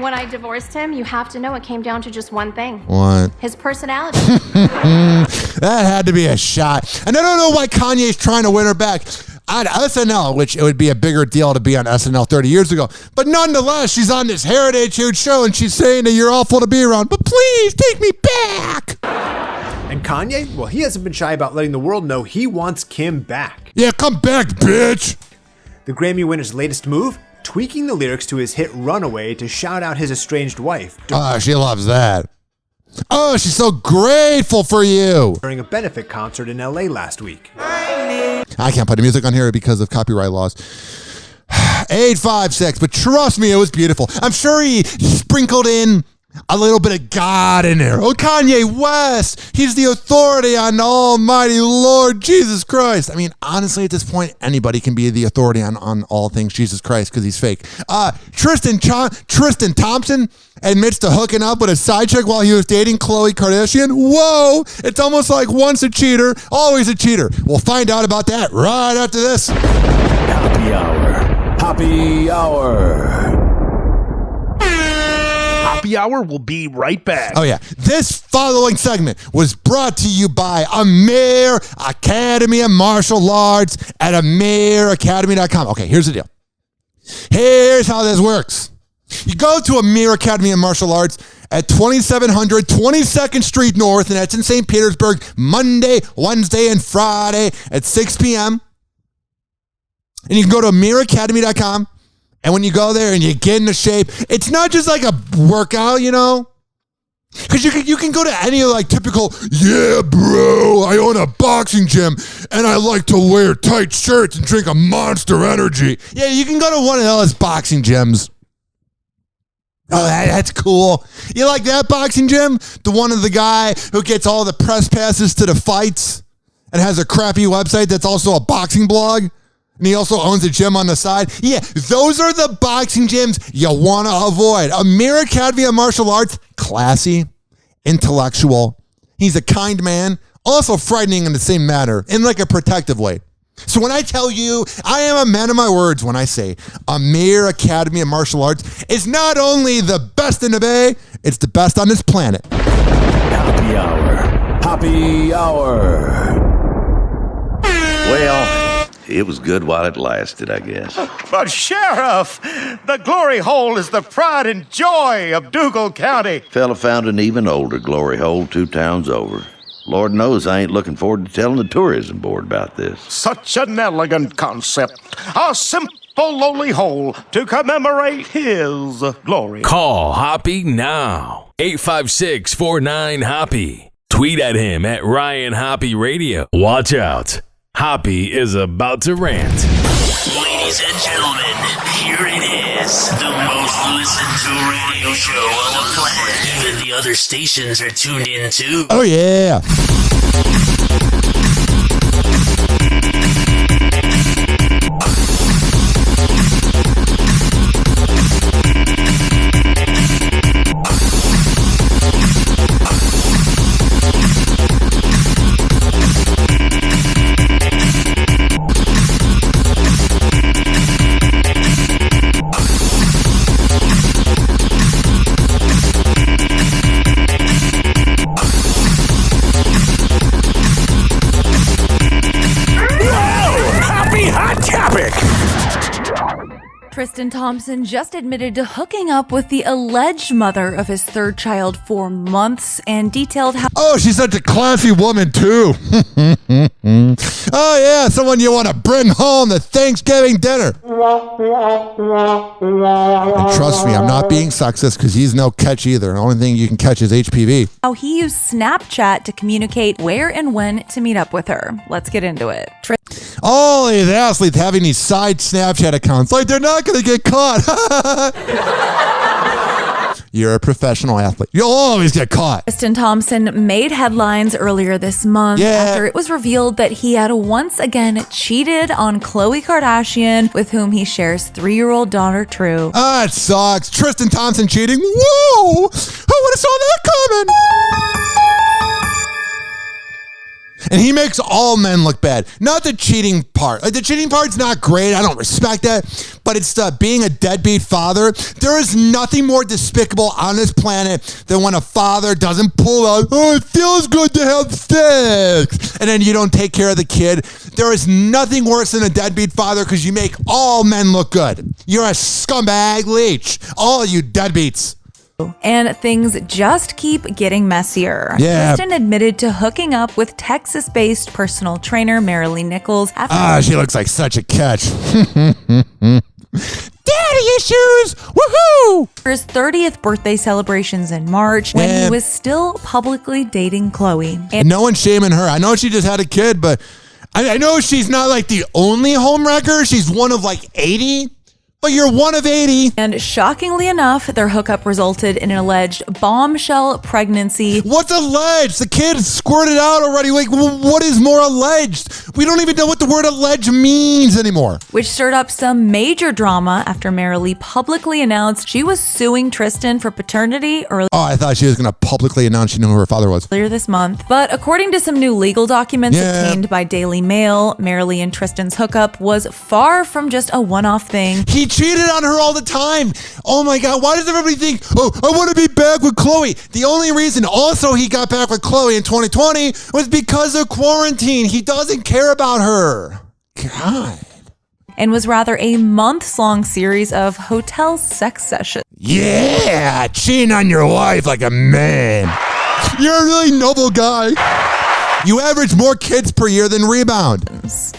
when I divorced him, you have to know it came down to just one thing. What? His personality. That had to be a shot. And I don't know why Kanye's trying to win her back. On SNL, which it would be a bigger deal to be on SNL 30 years ago. But nonetheless, she's on this Heritage Huge show and she's saying that you're awful to be around, but please take me back. And Kanye, well, he hasn't been shy about letting the world know he wants Kim back. Yeah, come back, bitch. The Grammy winner's latest move? Tweaking the lyrics to his hit Runaway to shout out his estranged wife. She loves that. Oh, she's so grateful for you. During a benefit concert in LA last week. I can't put the music on here because of copyright laws. 856, but trust me, it was beautiful. I'm sure he sprinkled in a little bit of God in there. Oh, Kanye West, he's the authority on the almighty Lord Jesus Christ. I mean, honestly, at this point, anybody can be the authority on all things Jesus Christ because he's fake. Tristan Thompson admits to hooking up with a side chick while he was dating Khloe Kardashian. Whoa, it's almost like once a cheater, always a cheater. We'll find out about that right after this. Happy Hour. Happy Hour. Hoppe Hour will be right back. Oh, yeah. This following segment was brought to you by Amir Academy of Martial Arts at amiracademy.com. Okay, here's the deal. Here's how this works. You go to Amir Academy of Martial Arts at 2700 22nd Street North, and that's in St. Petersburg, Monday, Wednesday, and Friday at 6 p.m. And you can go to amiracademy.com. And when you go there and you get into shape, it's not just like a workout, you know? Because you can go to any like typical, yeah, bro, I own a boxing gym and I like to wear tight shirts and drink a Monster Energy. Yeah, you can go to one of those boxing gyms. Oh, that's cool. You like that boxing gym? The one of the guy who gets all the press passes to the fights and has a crappy website that's also a boxing blog? And he also owns a gym on the side. Yeah, those are the boxing gyms you want to avoid. Amir Academy of Martial Arts, classy, intellectual. He's a kind man, also frightening in the same manner, in like a protective way. So when I tell you, I am a man of my words when I say Amir Academy of Martial Arts is not only the best in the Bay, it's the best on this planet. Happy Hour. Happy Hour. Well, it was good while it lasted, I guess. But Sheriff, the glory hole is the pride and joy of Dougal County. Fella found an even older glory hole 2 towns over. Lord knows I ain't looking forward to telling the tourism board about this. Such an elegant concept. A simple, lowly hole to commemorate his glory. Call Hoppe now. 856-49-HOPPE. Tweet at him at Ryan Hoppe Radio. Watch out. Hoppe is about to rant. Ladies and gentlemen, here it is. The most listened to radio show on the planet. Even the other stations are tuned in too. Oh, yeah. Tristan Thompson just admitted to hooking up with the alleged mother of his third child for months and detailed how... Oh, she's such a classy woman, too. Oh, yeah, someone you want to bring home to Thanksgiving dinner. And trust me, I'm not being sexist because he's no catch either. The only thing you can catch is HPV. How he used Snapchat to communicate where and when to meet up with her. Let's get into it. All these athletes having these side Snapchat accounts, like they're not going to get caught. You're a professional athlete. You'll always get caught. Tristan Thompson made headlines earlier this month after it was revealed that he had once again cheated on Khloe Kardashian, with whom he shares 3-year-old daughter True. Ah, it sucks. Tristan Thompson cheating. Whoa! Who would have saw that coming? And he makes all men look bad. Not the cheating part. Like, the cheating part's not great. I don't respect that. But it's being a deadbeat father. There is nothing more despicable on this planet than when a father doesn't pull out, oh, it feels good to have sex, and then you don't take care of the kid. There is nothing worse than a deadbeat father because you make all men look good. You're a scumbag leech. All you deadbeats. And things just keep getting messier. Yeah. Tristan admitted to hooking up with Texas-based personal trainer Marilee Nichols after she looks like such a catch. Daddy issues! Woohoo! for his 30th birthday celebrations in March, when he was still publicly dating Khloe. And no one's shaming her. I know she just had a kid, but I know she's not like the only homewrecker. She's one of like 80. But you're one of 80. And shockingly enough, their hookup resulted in an alleged bombshell pregnancy. What's alleged? The kid squirted out already. Like, what is more alleged? We don't even know what the word alleged means anymore. Which stirred up some major drama after Marilee publicly announced she was suing Tristan for paternity earlier. Oh, I thought she was going to publicly announce she knew who her father was. Earlier this month. But according to some new legal documents obtained by Daily Mail, Marilee and Tristan's hookup was far from just a one-off thing. He cheated on her all the time. Oh my God, why does everybody think, oh, I want to be back with Khloe? The only reason also he got back with Khloe in 2020 was because of quarantine. He doesn't care about her. God. And was rather a months-long series of hotel sex sessions. Yeah, cheating on your wife like a man. You're a really noble guy. You average more kids per year than rebound.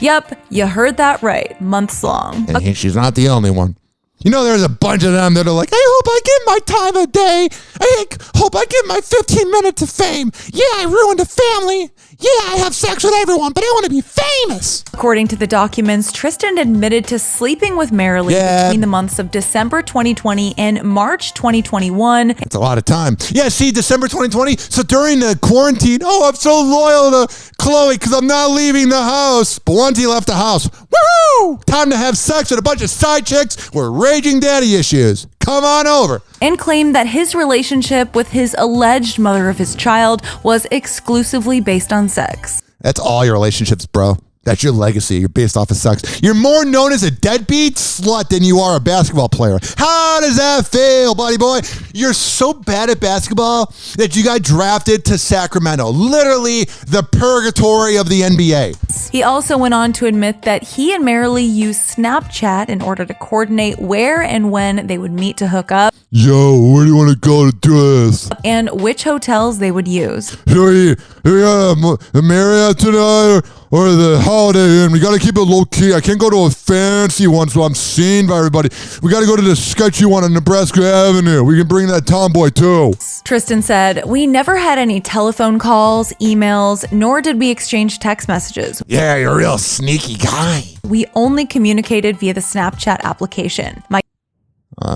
Yep, you heard that right. Months long. And she's not the only one. You know, there's a bunch of them that are like, I hope I get my time of day. I hope I get my 15 minutes of fame. Yeah, I ruined a family. Yeah, I have sex with everyone, but I want to be famous. According to the documents, Tristan admitted to sleeping with Marilee between the months of December 2020 and March 2021. That's a lot of time. Yeah, see, December 2020. So during the quarantine, oh, I'm so loyal to Khloe because I'm not leaving the house. But once he left the house, woohoo! Time to have sex with a bunch of side chicks with raging daddy issues. Come on over. And claimed that his relationship with his alleged mother of his child was exclusively based on sex. That's all your relationships, bro. That's your legacy. You're based off of sex. You're more known as a deadbeat slut than you are a basketball player. How does that feel, buddy boy? You're so bad at basketball that you got drafted to Sacramento. Literally the purgatory of the NBA. He also went on to admit that he and Marilee used Snapchat in order to coordinate where and when they would meet to hook up. Yo, where do you want to go to do this? And which hotels they would use. Here the Marriott tonight or the Holiday Inn. We got to keep it low key. I can't go to a fancy one so I'm seen by everybody. We got to go to the sketchy one on Nebraska Avenue. We can bring that tomboy too. Tristan said, we never had any telephone calls, emails, nor did we exchange text messages. Yeah, you're a real sneaky guy. We only communicated via the Snapchat application. My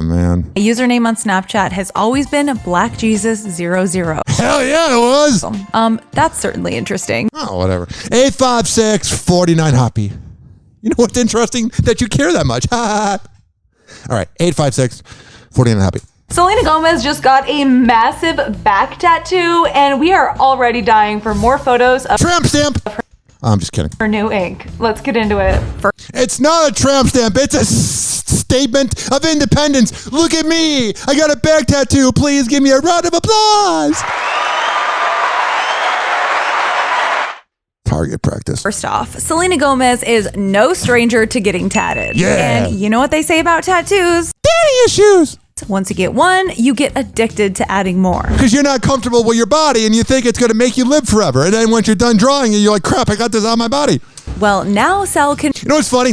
man. username on Snapchat has always been BlackJesus00. Hell yeah, it was. That's certainly interesting. Oh, whatever. 856-49-HOPPE. You know what's interesting? That you care that much. All right, 856-49-HOPPE. Selena Gomez just got a massive back tattoo, and we are already dying for more photos of tramp stamp. I'm just kidding. Her new ink. Let's get into it. It's not a tramp stamp. It's a statement of independence. Look at me. I got a back tattoo. Please give me a round of applause. It's target practice. First off, Selena Gomez is no stranger to getting tatted. Yeah. And you know what they say about tattoos? Daddy issues. Once you get one, you get addicted to adding more. Because you're not comfortable with your body and you think it's going to make you live forever. And then once you're done drawing it, you're like, crap, I got this on my body. Well, now Sal can... You know what's funny?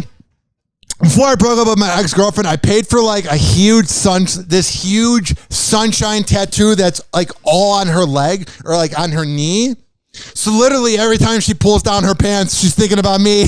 Before I broke up with my ex-girlfriend, I paid for like this huge sunshine tattoo that's like all on her leg or like on her knee. So literally every time she pulls down her pants, she's thinking about me.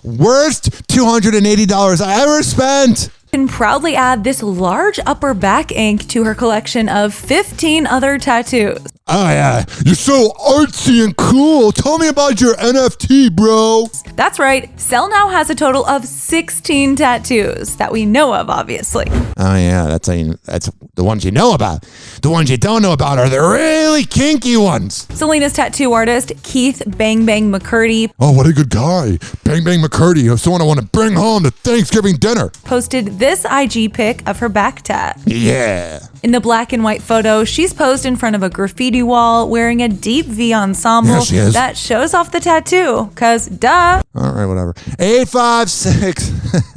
Worst $280 I ever spent. Can proudly add this large upper back ink to her collection of 15 other tattoos. Oh yeah, you're so artsy and cool. Tell me about your NFT, bro. That's right, Sel now has a total of 16 tattoos that we know of, obviously. Oh yeah, that's the ones you know about. The ones you don't know about are the really kinky ones. Selena's tattoo artist, Keith Bang Bang McCurdy. Oh, what a good guy. Bang Bang McCurdy, someone I want to bring home to Thanksgiving dinner. Posted this IG pic of her back tat. Yeah. In the black and white photo, she's posed in front of a graffiti wall wearing a deep V ensemble that shows off the tattoo. Cause duh. All right, whatever. 856.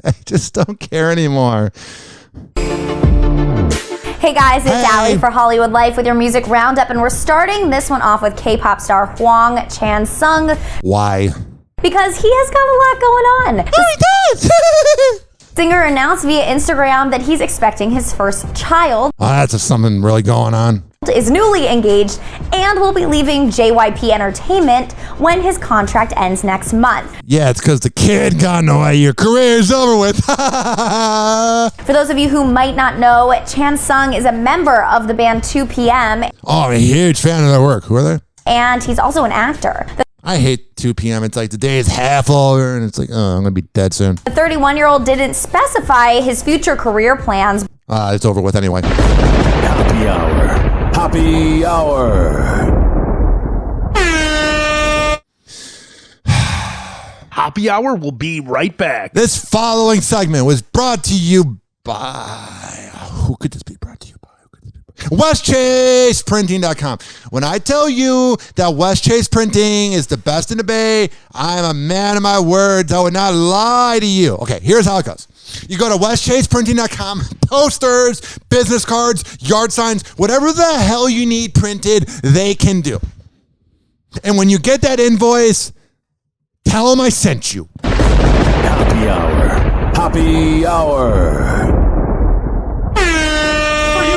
I just don't care anymore. Hey guys, it's Allie for Hollywood Life with your music roundup, and we're starting this one off with K-pop star Hwang Chan-sung. Why? Because he has got a lot going on. Oh, he does! Singer announced via Instagram that he's expecting his first child. Oh, that's something really going on. Is newly engaged and will be leaving JYP Entertainment when his contract ends next month. Yeah, it's because the kid got away. Your career's over with. For those of you who might not know, Chan-sung is a member of the band 2PM. Oh, I'm a huge fan of their work. Who are they? And he's also an actor. I hate 2 p.m. It's like the day is half over and it's like, oh, I'm going to be dead soon. The 31-year-old didn't specify his future career plans. It's over with anyway. Happy Hour. Happy Hour. Happy Hour will be right back. This following segment was brought to you by... Who could this be brought to you by? WestChasePrinting.com. When I tell you that West Chase Printing is the best in the Bay, I'm a man of my words. I would not lie to you. Okay, here's how it goes. You go to WestChasePrinting.com, posters, business cards, yard signs, whatever the hell you need printed, they can do. And when you get that invoice, tell them I sent you. Happy Hour. Happy Hour.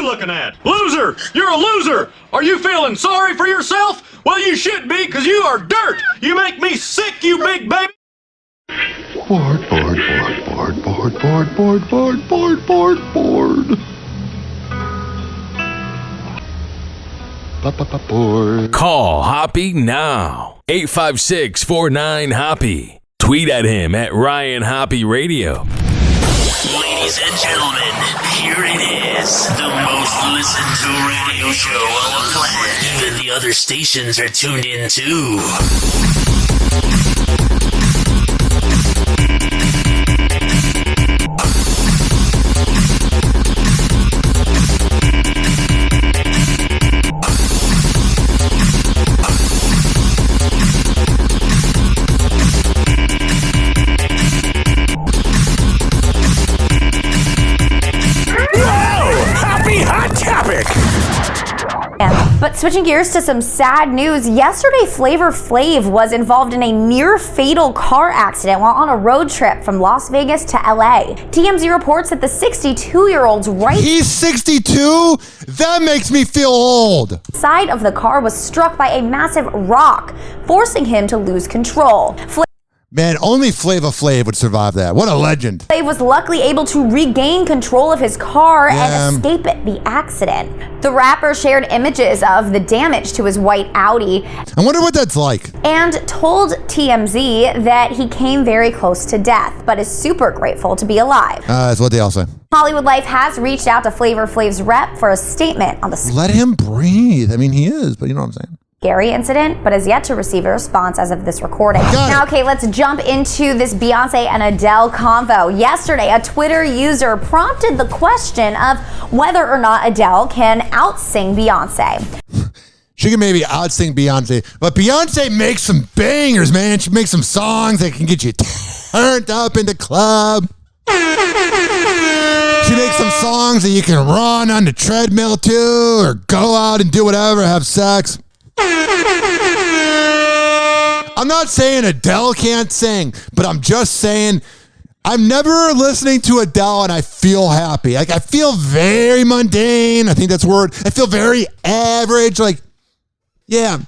Looking at? Loser! You're a loser! Are you feeling sorry for yourself? Well, you should be, because you are dirt! You make me sick, you big baby! Bored. Call Hoppe now. 856-49-HOPPE. Tweet at him at Ryan Hoppe Radio. Ladies and gentlemen, here it is, the most listened to radio show on the planet. Even the other stations are tuned in too. But switching gears to some sad news, yesterday Flavor Flav was involved in a near-fatal car accident while on a road trip from Las Vegas to LA. TMZ reports that the 62-year-old's right... He's 62? That makes me feel old. ...side of the car was struck by a massive rock, forcing him to lose control. Man, only Flava Flav would survive that. What a legend. Flav was luckily able to regain control of his car and escape the accident. The rapper shared images of the damage to his white Audi. I wonder what that's like. And told TMZ that he came very close to death, but is super grateful to be alive. That's what they all say. Hollywood Life has reached out to Flavor Flav's rep for a statement on the... Let him breathe. I mean, he is, but you know what I'm saying. Scary incident, but has yet to receive a response as of this recording. Now, okay, let's jump into this Beyonce and Adele convo. Yesterday, a Twitter user prompted the question of whether or not Adele can out-sing Beyonce. She can maybe out-sing Beyonce, but Beyonce makes some bangers, man. She makes some songs that can get you turned up in the club. She makes some songs that you can run on the treadmill to, or go out and do whatever, have sex. I'm not saying Adele can't sing, but I'm just saying I'm never listening to Adele and I feel happy. Like, I feel very mundane. I think that's the word. I feel very average. Like, yeah,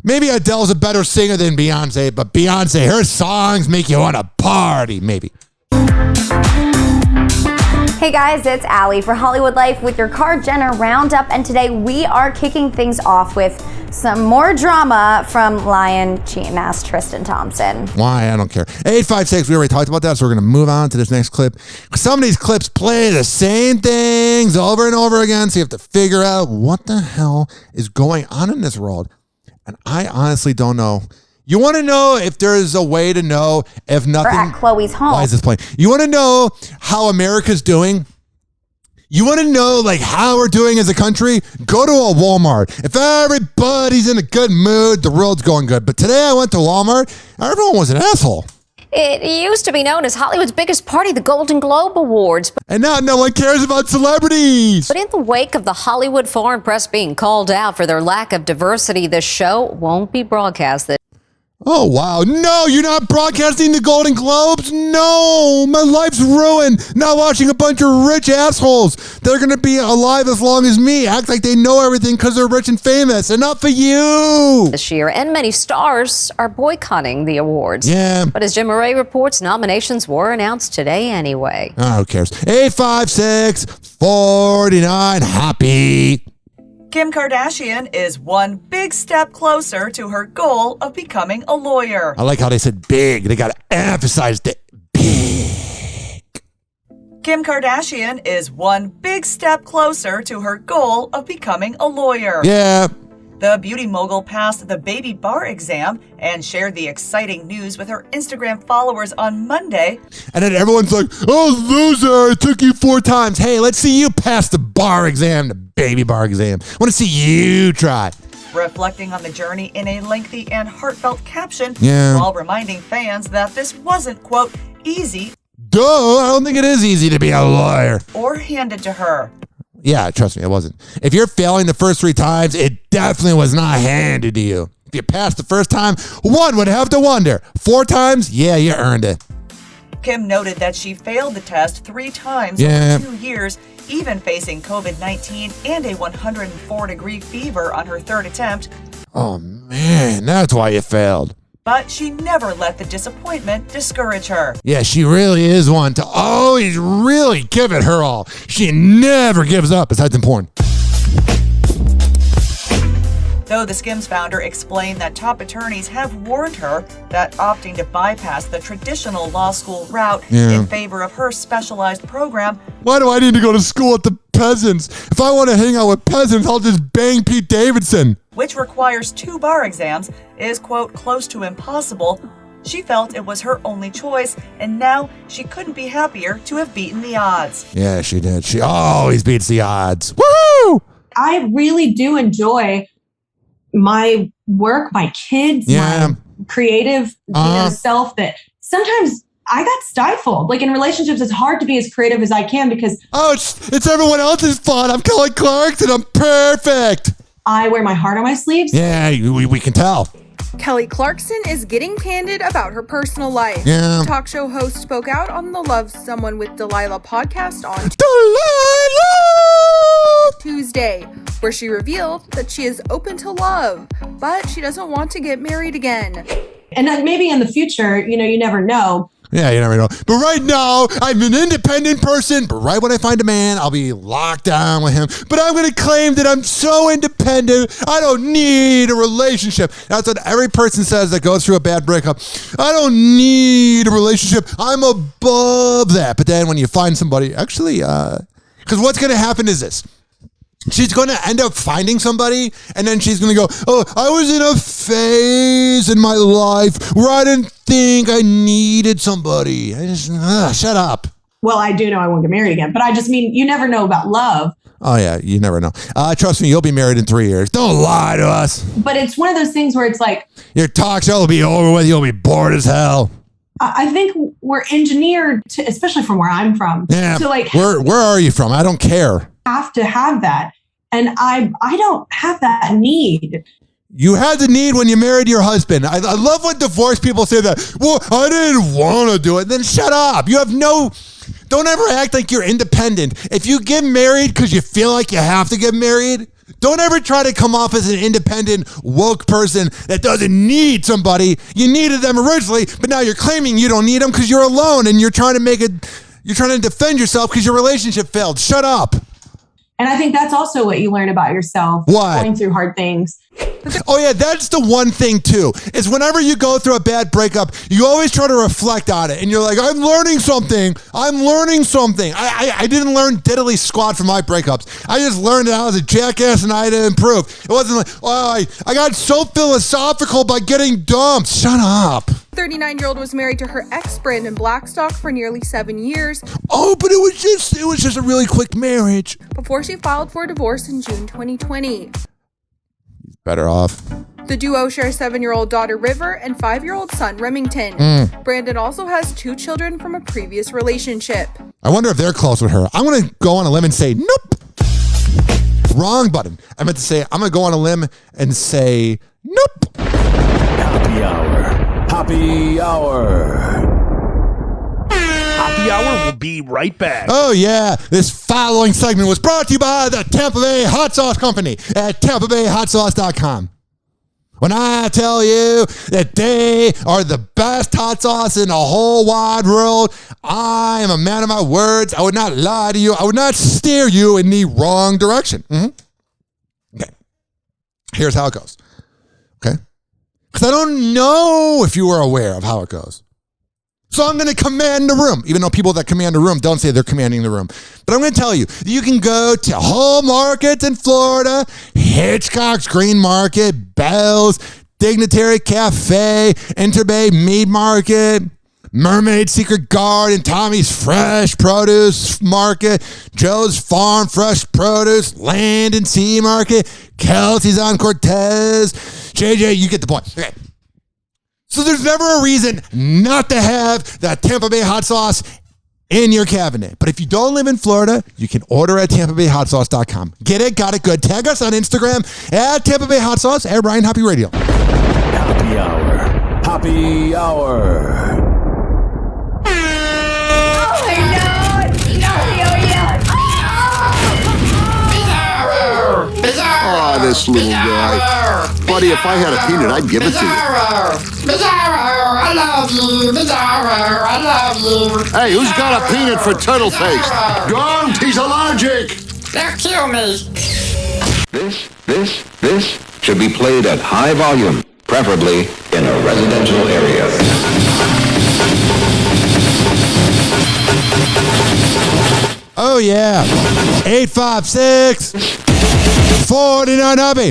maybe Adele's a better singer than Beyonce, but Beyonce, her songs make you want to party, maybe. Hey guys, it's Allie for Hollywood Life with your Car Jenner Roundup, and today we are kicking things off with some more drama from lying, cheating ass Tristan Thompson. Why? I don't care. 856, we already talked about that, so we're going to move on to this next clip. Some of these clips play the same things over and over again, so you have to figure out what the hell is going on in this world. And I honestly don't know. You want to know if there's a way to know if nothing... We're at Chloe's home. Why is this playing? You want to know how America's doing? You want to know like how we're doing as a country? Go to a Walmart. If everybody's in a good mood, the world's going good. But today I went to Walmart, everyone was an asshole. It used to be known as Hollywood's biggest party, the Golden Globe Awards. And now no one cares about celebrities. But in the wake of the Hollywood foreign press being called out for their lack of diversity, the show won't be broadcast. Oh, wow. No, you're not broadcasting the Golden Globes? No, my life's ruined. Not watching a bunch of rich assholes. They're going to be alive as long as me. Act like they know everything because they're rich and famous. Enough for you. This year, and many stars are boycotting the awards. Yeah. But as Jim Murray reports, nominations were announced today anyway. Oh, who cares? 856-49 happy. Kim Kardashian is one big step closer to her goal of becoming a lawyer. I like how they said big. They got to emphasize the big. Kim Kardashian is one big step closer to her goal of becoming a lawyer. Yeah. The beauty mogul passed the baby bar exam and shared the exciting news with her Instagram followers on Monday. And then everyone's like, oh, loser, it took you 4 times. Hey, let's see you pass the bar exam, the baby bar exam. I want to see you try. Reflecting on the journey in a lengthy and heartfelt caption, Yeah. while reminding fans that this wasn't, quote, easy. Duh, I don't think it is easy to be a lawyer. Or handed to her. Yeah, trust me, it wasn't. If you're failing the first 3 times, it definitely was not handed to you. If you passed the first time, one would have to wonder. 4 times? Yeah, you earned it. Kim noted that she failed the test 3 times Yeah. over 2 years, even facing COVID-19 and a 104-degree fever on her 3rd attempt. Oh, man, that's why you failed. But she never let the disappointment discourage her. Yeah, she really is one to always really give it her all. She never gives up, besides in porn. Though the Skims founder explained that top attorneys have warned her that opting to bypass the traditional law school route in favor of her specialized program. Why do I need to go to school with the peasants? If I want to hang out with peasants, I'll just bang Pete Davidson. Which requires 2 bar exams, is, quote, close to impossible. She felt it was her only choice, and now she couldn't be happier to have beaten the odds. Yeah, she did. She always beats the odds. Woo! I really do enjoy my work, my kids, my creative self that sometimes I got stifled. Like in relationships, it's hard to be as creative as I can because... Oh, it's everyone else's fault. I'm Kelly Clarkson. I'm perfect. I wear my heart on my sleeves. Yeah, we can tell. Kelly Clarkson is getting candid about her personal life. Yeah. The talk show host spoke out on the Love Someone with Delilah podcast on Tuesday, where she revealed that she is open to love, but she doesn't want to get married again. And maybe in the future, you never know. Yeah, you never know. But right now, I'm an independent person. But right when I find a man, I'll be locked down with him. But I'm going to claim that I'm so independent, I don't need a relationship. That's what every person says that goes through a bad breakup. I don't need a relationship. I'm above that. But then when you find somebody, actually, because what's going to happen is this. She's going to end up finding somebody, and then she's going to go, oh, I was in a phase in my life where I didn't think I needed somebody. I just, shut up. Well, I do know I won't get married again, but I just mean you never know about love. Oh, yeah, you never know. Trust me, you'll be married in 3 years. Don't lie to us. But it's one of those things where it's like... Your talk show will be over with. You'll be bored as hell. I think we're engineered, to, especially from where I'm from, to like... Where are you from? I don't care. Have to have that. And I don't have that need. You had the need when you married your husband. I love when divorced people say that. Well, I didn't want to do it. Then shut up. You have no... Don't ever act like you're independent. If you get married because you feel like you have to get married, don't ever try to come off as an independent, woke person that doesn't need somebody. You needed them originally, but now you're claiming you don't need them because you're alone and you're trying to defend yourself because your relationship failed. Shut up. And I think that's also what you learn about yourself. What? Going through hard things. Oh, yeah, that's the one thing, too, is whenever you go through a bad breakup, you always try to reflect on it. And you're like, I'm learning something. I didn't learn diddly squat from my breakups. I just learned that I was a jackass and I had to improve. It wasn't like, oh, I got so philosophical by getting dumped. Shut up. 39-year-old was married to her ex, Brandon Blackstock, for nearly 7 years. Oh, but it was just a really quick marriage. Before she filed for divorce in June 2020. Better off. The duo share 7-year-old daughter River and 5-year-old son Remington. Brandon also has 2 children from a previous relationship. I wonder if they're close with her. I'm going to go on a limb and say, nope. Wrong button. I meant to say, I'm going to go on a limb and say, nope. Hoppe Hour. Hoppe Hour. Hoppe Hour will be right back. Oh, yeah. This following segment was brought to you by the Tampa Bay Hot Sauce Company at TampaBayHotSauce.com. When I tell you that they are the best hot sauce in the whole wide world, I am a man of my words. I would not lie to you. I would not steer you in the wrong direction. Okay. Here's how it goes. Okay. Because I don't know if you were aware of how it goes. So I'm going to command the room, even though people that command the room don't say they're commanding the room. But I'm going to tell you, you can go to Whole Markets in Florida, Hitchcock's Green Market, Bell's, Dignitary Cafe, Interbay Meat Market, Mermaid Secret Garden, Tommy's Fresh Produce Market, Joe's Farm Fresh Produce, Land and Sea Market, Kelsey's on Cortez. JJ, you get the point. Okay. So there's never a reason not to have that Tampa Bay hot sauce in your cabinet. But if you don't live in Florida, you can order at TampaBayHotSauce.com. Get it? Got it? Good. Tag us on Instagram at Tampa Bay Hot Sauce at Ryan Hoppe Radio. Hoppe Hour. Hoppe Hour. Oh, this little guy. Buddy, if I had a peanut, I'd give it to you. Bizarro, I love you. Bizarro, I love you. Hey, who's got a peanut for Turtleface? Don't, he's allergic. They'll kill me. This should be played at high volume, preferably in a residential area. Oh, yeah. 856 49 Hubby.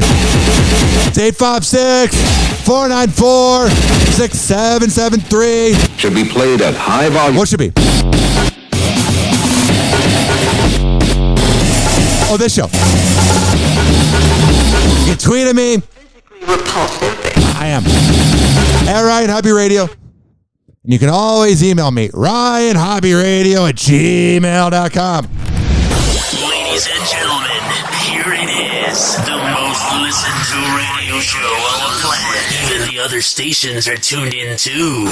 It's 856-494-6773. Should be played at high volume. What should be? Oh, this show. You can tweet at me. I am. At Ryan Hoppe Radio. And you can always email me, RyanHoppeRadio@gmail.com. Ladies and gentlemen, here it is, the most listened to radio show on the planet. Even the other stations are tuned in too.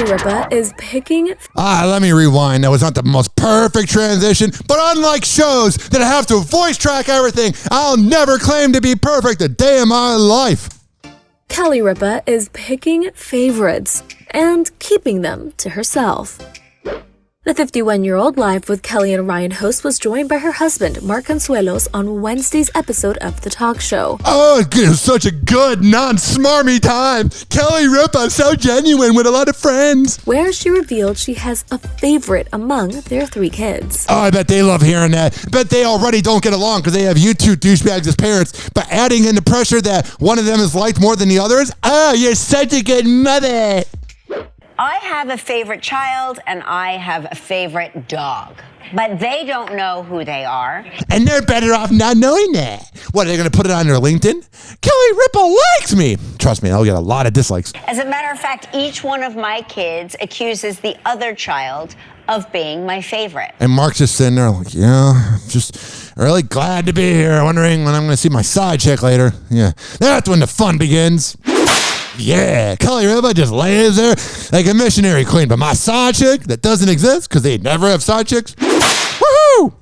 Rippa is picking. Let me rewind. That was not the most perfect transition, but unlike shows that have to voice track everything, I'll never claim to be perfect a day in my life. Kelly Ripa is picking favorites and keeping them to herself. The 51-year-old Live with Kelly and Ryan host was joined by her husband, Mark Consuelos, on Wednesday's episode of the talk show. Oh, it was such a good, non-smarmy time. Kelly Ripa, so genuine with a lot of friends. Where she revealed she has a favorite among their 3 kids. Oh, I bet they love hearing that. Bet they already don't get along because they have you two douchebags as parents. But adding in the pressure that one of them is liked more than the others, you're such a good mother. I have a favorite child and I have a favorite dog, but they don't know who they are. And they're better off not knowing that. What, are they going to put it on their LinkedIn? Kelly Ripa likes me. Trust me, I'll get a lot of dislikes. As a matter of fact, each one of my kids accuses the other child of being my favorite. And Mark's just sitting there like, yeah, just really glad to be here, wondering when I'm going to see my side chick later. Yeah, that's when the fun begins. Yeah, Kelly Ripa just lays there like a missionary queen. But my side chick that doesn't exist because they never have side chicks. Woohoo!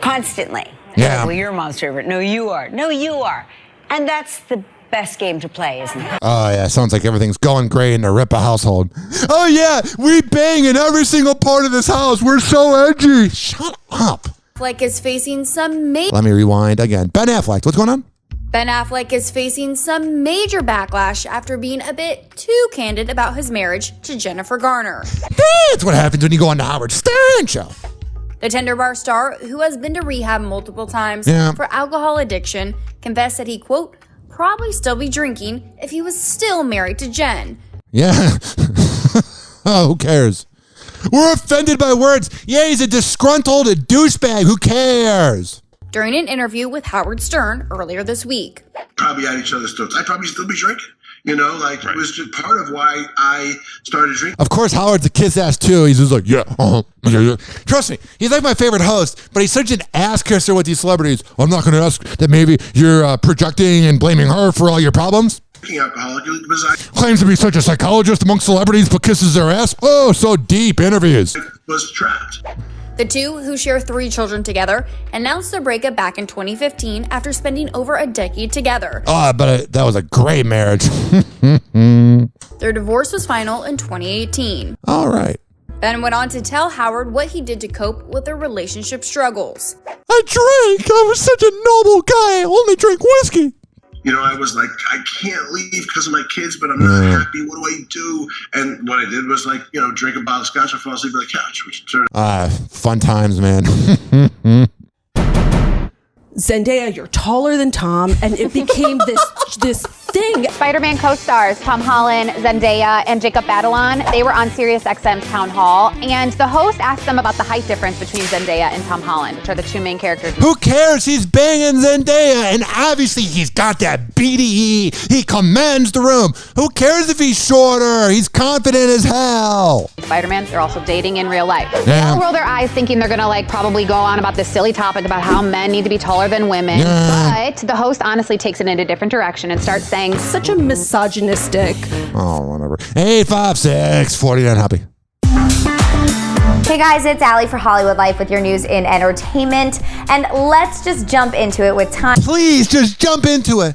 Constantly. Yeah. Well, you're mom's favorite. No, you are. No, you are. And that's the best game to play, isn't it? Oh, yeah, sounds like everything's going great in the Ripa household. Oh, yeah, we bang in every single part of this house. We're so edgy. Shut up. Affleck is facing some major... Let me rewind again. Ben Affleck, what's going on? Ben Affleck is facing some major backlash after being a bit too candid about his marriage to Jennifer Garner. That's what happens when you go on the Howard Stern show. The Tender Bar star, who has been to rehab multiple times for alcohol addiction, confessed that he, quote, probably still be drinking if he was still married to Jen. Yeah. Oh, who cares? We're offended by words. Yeah, he's a disgruntled douchebag. Who cares? During an interview with Howard Stern earlier this week. Probably at each other's throats. I'd probably still be drinking. You know, like it was just part of why I started drinking. Of course, Howard's a kiss ass too. He's just like, yeah. Trust me, he's like my favorite host, but he's such an ass kisser with these celebrities. I'm not going to ask that maybe you're projecting and blaming her for all your problems. Alcoholic because I Claims to be such a psychologist among celebrities, but kisses their ass. Oh, so deep interviews. Was trapped. The two, who share 3 children together, announced their breakup back in 2015 after spending over a decade together. Oh, but that was a great marriage. Their divorce was final in 2018. All right. Ben went on to tell Howard what he did to cope with their relationship struggles. I drank. I was such a noble guy. I only drank whiskey. You know, I was like, I can't leave because of my kids, but I'm not happy. What do I do? And what I did was like, you know, drink a bottle of scotch and fall asleep on the couch. Which Fun times, man. Zendaya, you're taller than Tom, and it became this thing. Spider-Man co-stars Tom Holland, Zendaya, and Jacob Batalon, they were on SiriusXM's Town Hall, and the host asked them about the height difference between Zendaya and Tom Holland, which are the 2 main characters. Who cares? He's banging Zendaya, and obviously he's got that BDE. He commands the room. Who cares if he's shorter? He's confident as hell. Spider-Man, they're also dating in real life. Yeah. They all roll their eyes thinking they're gonna like probably go on about this silly topic about how men need to be taller than women. But the host honestly takes it in a different direction and starts saying such a misogynistic. Oh, whatever. 856-49 Hoppe. Hey guys, it's Allie for Hollywood Life with your news in entertainment. And let's just jump into it with time. Please just jump into it.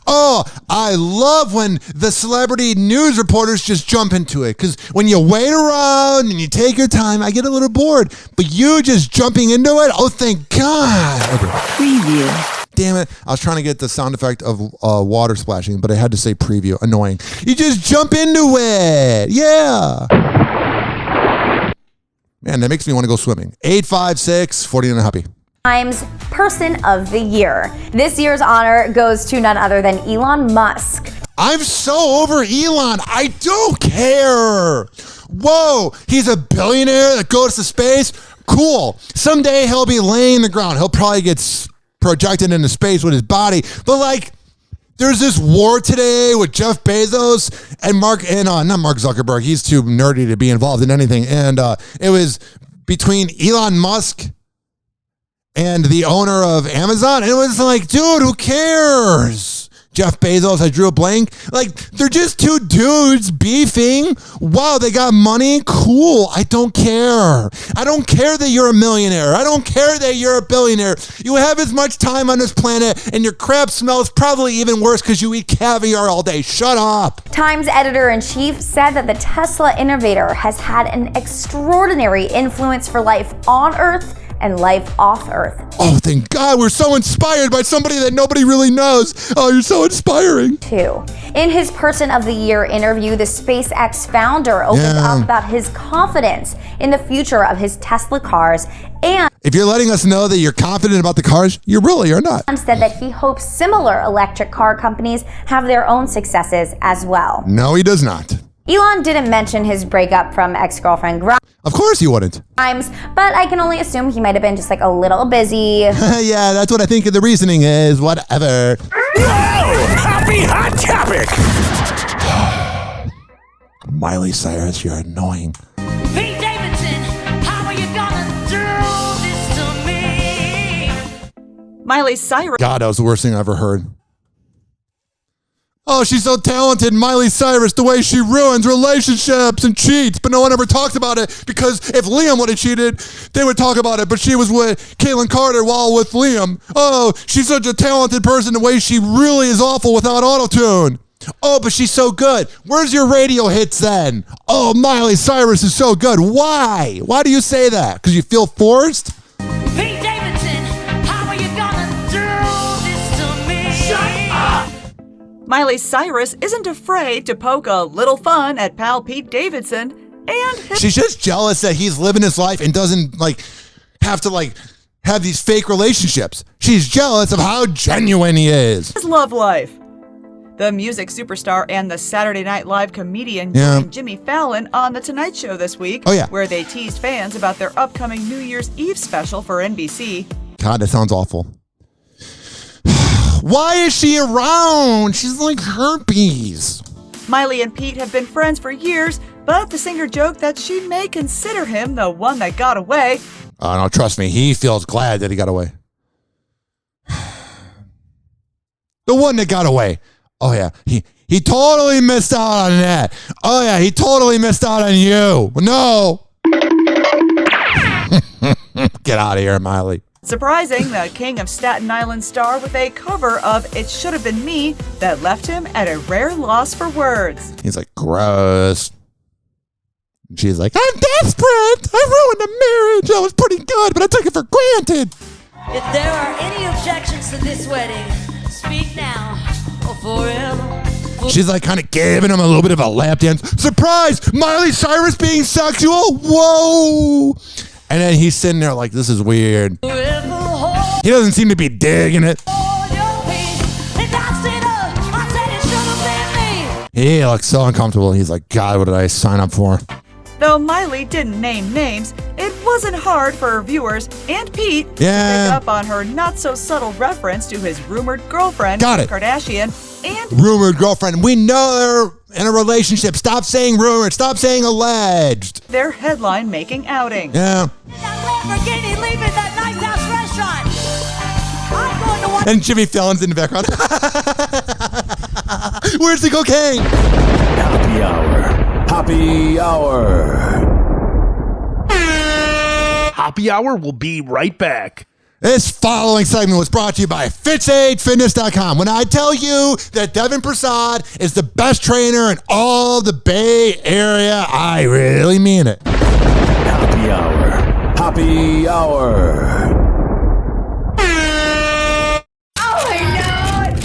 Oh, I love when the celebrity news reporters just jump into it. Because when you wait around and you take your time, I get a little bored. But you just jumping into it, oh, thank God. Okay. Preview. Damn it. I was trying to get the sound effect of water splashing, but I had to say preview. Annoying. You just jump into it. Yeah. Man, that makes me want to go swimming. 856-49 Hoppe. Times Person of the Year. This year's honor goes to none other than Elon Musk. I'm so over Elon. I don't care. Whoa, he's a billionaire that goes to space. Cool. Someday he'll be laying the ground. He'll probably get projected into space with his body. But like, there's this war today with Jeff Bezos and not Mark Zuckerberg. He's too nerdy to be involved in anything. And it was between Elon Musk and the owner of Amazon. And it was like, dude, who cares? Jeff Bezos, I drew a blank. Like, they're just two dudes beefing. Wow, they got money? Cool. I don't care. I don't care that you're a millionaire. I don't care that you're a billionaire. You have as much time on this planet, and your crap smells probably even worse because you eat caviar all day. Shut up. Times editor-in-chief said that the Tesla innovator has had an extraordinary influence for life on Earth and life off Earth. Oh, thank God. We're so inspired by somebody that nobody really knows. Oh, you're so inspiring. Too. In his Person of the Year interview, the SpaceX founder opened up about his confidence in the future of his Tesla cars and if you're letting us know that you're confident about the cars, you really are not. Said that he hopes similar electric car companies have their own successes as well. No, he does not. Elon didn't mention his breakup from ex-girlfriend Of course he wouldn't. Grimes, but I can only assume he might have been just like a little busy. Yeah, that's what I think the reasoning is. Whatever. Happy Hot Topic! Miley Cyrus, you're annoying. Pete Davidson, how are you gonna do this to me? Miley Cyrus. God, that was the worst thing I ever heard. Oh, she's so talented, Miley Cyrus, the way she ruins relationships and cheats, but no one ever talks about it because if Liam would have cheated, they would talk about it, but she was with Caitlyn Carter while with Liam. Oh, she's such a talented person, the way she really is awful without auto-tune. Oh, but she's so good. Where's your radio hits then? Oh, Miley Cyrus is so good. Why? Why do you say that? Because you feel forced? Pete Davidson, how are you gonna do this to me? Shut up! Miley Cyrus isn't afraid to poke a little fun at pal Pete Davidson and She's just jealous that he's living his life and doesn't have to have these fake relationships. She's jealous of how genuine he is. his love life. The music superstar and the Saturday Night Live comedian joined Jimmy Fallon on The Tonight Show this week, where they teased fans about their upcoming New Year's Eve special for NBC. God, that sounds awful. Why is she around? She's like herpes. Miley and Pete have been friends for years, but the singer joked that she may consider him the one that got away. Oh, no, trust me. He feels glad that he got away. The one that got away. Oh, yeah. He totally missed out on that. Oh, yeah. He totally missed out on you. No. Get out of here, Miley. Surprising the King of Staten Island star with a cover of It Should Have Been Me that left him at a rare loss for words. He's like, gross. She's like, I'm desperate. I ruined a marriage. I was pretty good, but I took it for granted. If there are any objections to this wedding, speak now or forever. She's like kind of giving him a little bit of a lap dance. Surprise! Miley Cyrus being sexual? Whoa! And then he's sitting there like, this is weird. He doesn't seem to be digging it. He looks so uncomfortable. He's like, God, what did I sign up for? Though Miley didn't name names, it wasn't hard for viewers and Pete to pick up on her not-so-subtle reference to his rumored girlfriend, Got it. Kardashian, and rumored girlfriend. We know they're in a relationship. Stop saying rumored. Stop saying alleged. their headline-making outing. Yeah. Lamborghini leaving that nice house restaurant. I'm going to watch. And Jimmy Fallon's in the background. Where's the cocaine? Hoppe Hour. Hoppe Hour. Hoppe Hour will be right back. This following segment was brought to you by FitSageFitness.com. When I tell you that Devin Prasad is the best trainer in all the Bay Area, I really mean it. Hoppe Hour. Hoppe Hour.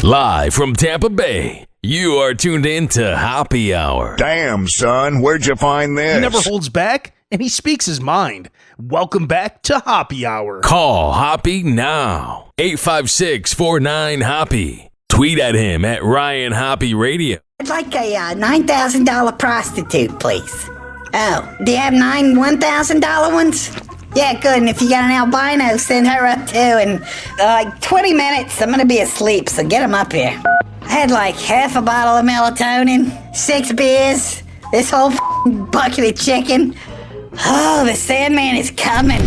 Live from Tampa Bay, you are tuned in to Hoppe Hour. Damn, son, where'd you find this? He never holds back, and he speaks his mind. Welcome back to Hoppe Hour. Call Hoppe now. 856-49-HOPPE. Tweet at him at Ryan Hoppe Radio. I'd like a $9,000 prostitute, please. Oh, do you have 9 $1,000 ones? Yeah, good. And if you got an albino, send her up too. And like 20 minutes, I'm gonna be asleep, so get them up here. I had like half a bottle of melatonin, 6 beers, this whole bucket of chicken. Oh, the Sandman is coming.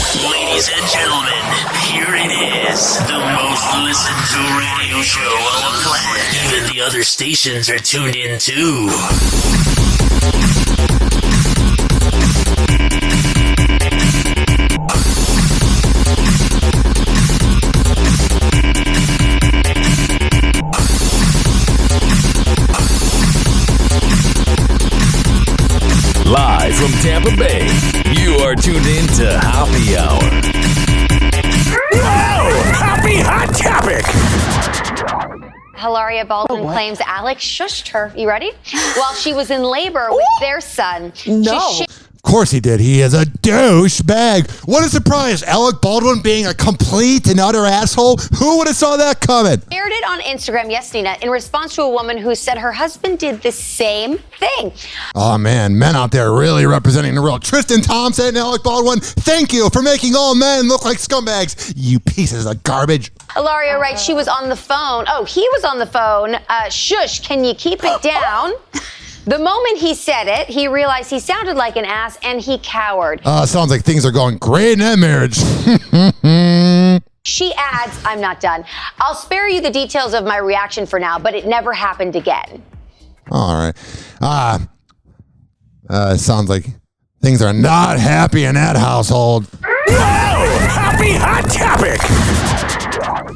Ladies and gentlemen, here it is. The most listened to radio show on the planet. Even the other stations are tuned in too. Live from Tampa Bay, you are tuned in to Hoppe Hour. Whoa! Happy Hot Topic! Hilaria Baldwin claims Alex shushed her. You ready? While she was in labor with their son. No. Of course he did. He is a douchebag. What a surprise. Alec Baldwin being a complete and utter asshole. Who would have saw that coming? Shared it on Instagram, yes, Nina, in response to a woman who said her husband did the same thing. Oh, man. Men out there really representing the real. Tristan Thompson and Alec Baldwin, thank you for making all men look like scumbags. You pieces of garbage. Hilaria writes she was on the phone. Oh, he was on the phone. Shush, can you keep it down? The moment he said it, he realized he sounded like an ass and he cowered. Sounds like things are going great in that marriage. She adds, I'm not done. I'll spare you the details of my reaction for now, but it never happened again. All right. Sounds like things are not happy in that household. Whoa! Happy Hot Topic!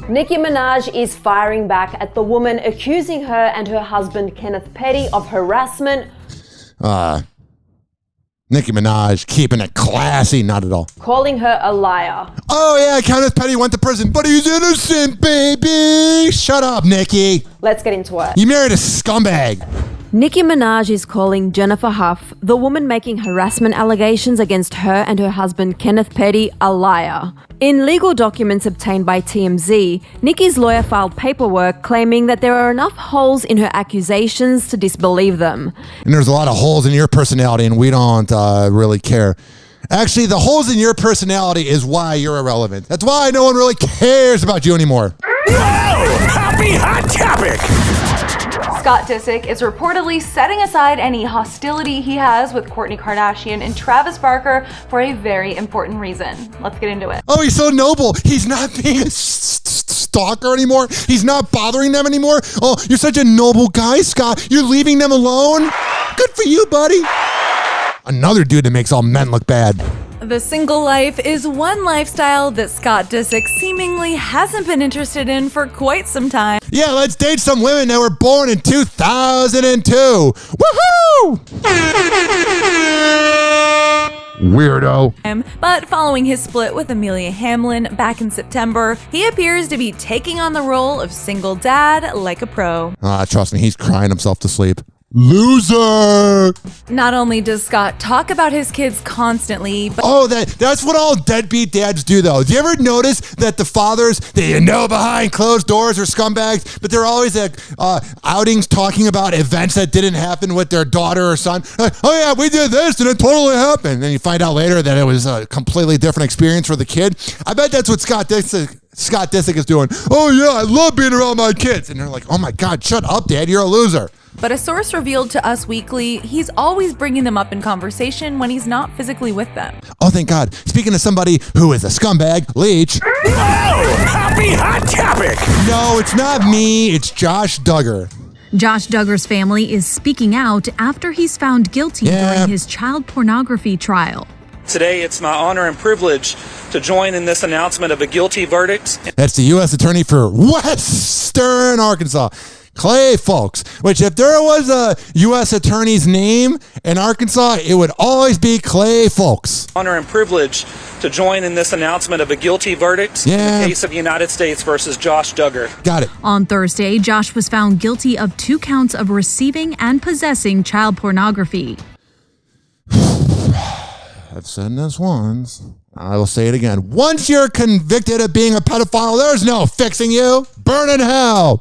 Nicki Minaj is firing back at the woman accusing her and her husband Kenneth Petty of harassment. Nicki Minaj keeping it classy, not at all. Calling her a liar. Oh yeah, Kenneth Petty went to prison, but he's innocent, baby. Shut up, Nicki. Let's get into it. You married a scumbag. Nicki Minaj is calling Jennifer Huff, the woman making harassment allegations against her and her husband Kenneth Petty, a liar. In legal documents obtained by TMZ, Nicki's lawyer filed paperwork claiming that there are enough holes in her accusations to disbelieve them. And there's a lot of holes in your personality, and we don't really care. Actually, the holes in your personality is why you're irrelevant. That's why no one really cares about you anymore. Whoa! Happy Hot Topic! Scott Disick is reportedly setting aside any hostility he has with Kourtney Kardashian and Travis Barker for a very important reason. Let's get into it. Oh, he's so noble. He's not being a stalker anymore. He's not bothering them anymore. Oh, you're such a noble guy, Scott. You're leaving them alone? Good for you, buddy. Another dude that makes all men look bad. The single life is one lifestyle that Scott Disick seemingly hasn't been interested in for quite some time. Yeah, let's date some women that were born in 2002. Woohoo! Weirdo. But following his split with Amelia Hamlin back in September, he appears to be taking on the role of single dad like a pro. Trust me, he's crying himself to sleep. Loser! Not only does Scott talk about his kids constantly, but that's what all deadbeat dads do, though. Do you ever notice that the fathers that you know behind closed doors are scumbags, but they're always at outings talking about events that didn't happen with their daughter or son? Like, oh yeah, we did this and it totally happened. And then you find out later that it was a completely different experience for the kid. I bet that's what Scott Disick is doing. Oh yeah, I love being around my kids. And they're like, oh my God, shut up, Dad, you're a loser. But a source revealed to Us Weekly he's always bringing them up in conversation when he's not physically with them. Oh, thank God. Speaking of somebody who is a scumbag, Leach. Whoa! Happy Hot Topic! No, it's not me. It's Josh Duggar. Josh Duggar's family is speaking out after he's found guilty during his child pornography trial. Today, it's my honor and privilege to join in this announcement of a guilty verdict. That's the U.S. Attorney for Western Arkansas, Clay Folks, which if there was a U.S. Attorney's name in Arkansas, it would always be Clay Folks. Honor and privilege to join in this announcement of a guilty verdict in the case of United States versus Josh Duggar. Got it. On Thursday, Josh was found guilty of 2 counts of receiving and possessing child pornography. I've said this once. I will say it again. Once you're convicted of being a pedophile, there's no fixing you. Burn in hell.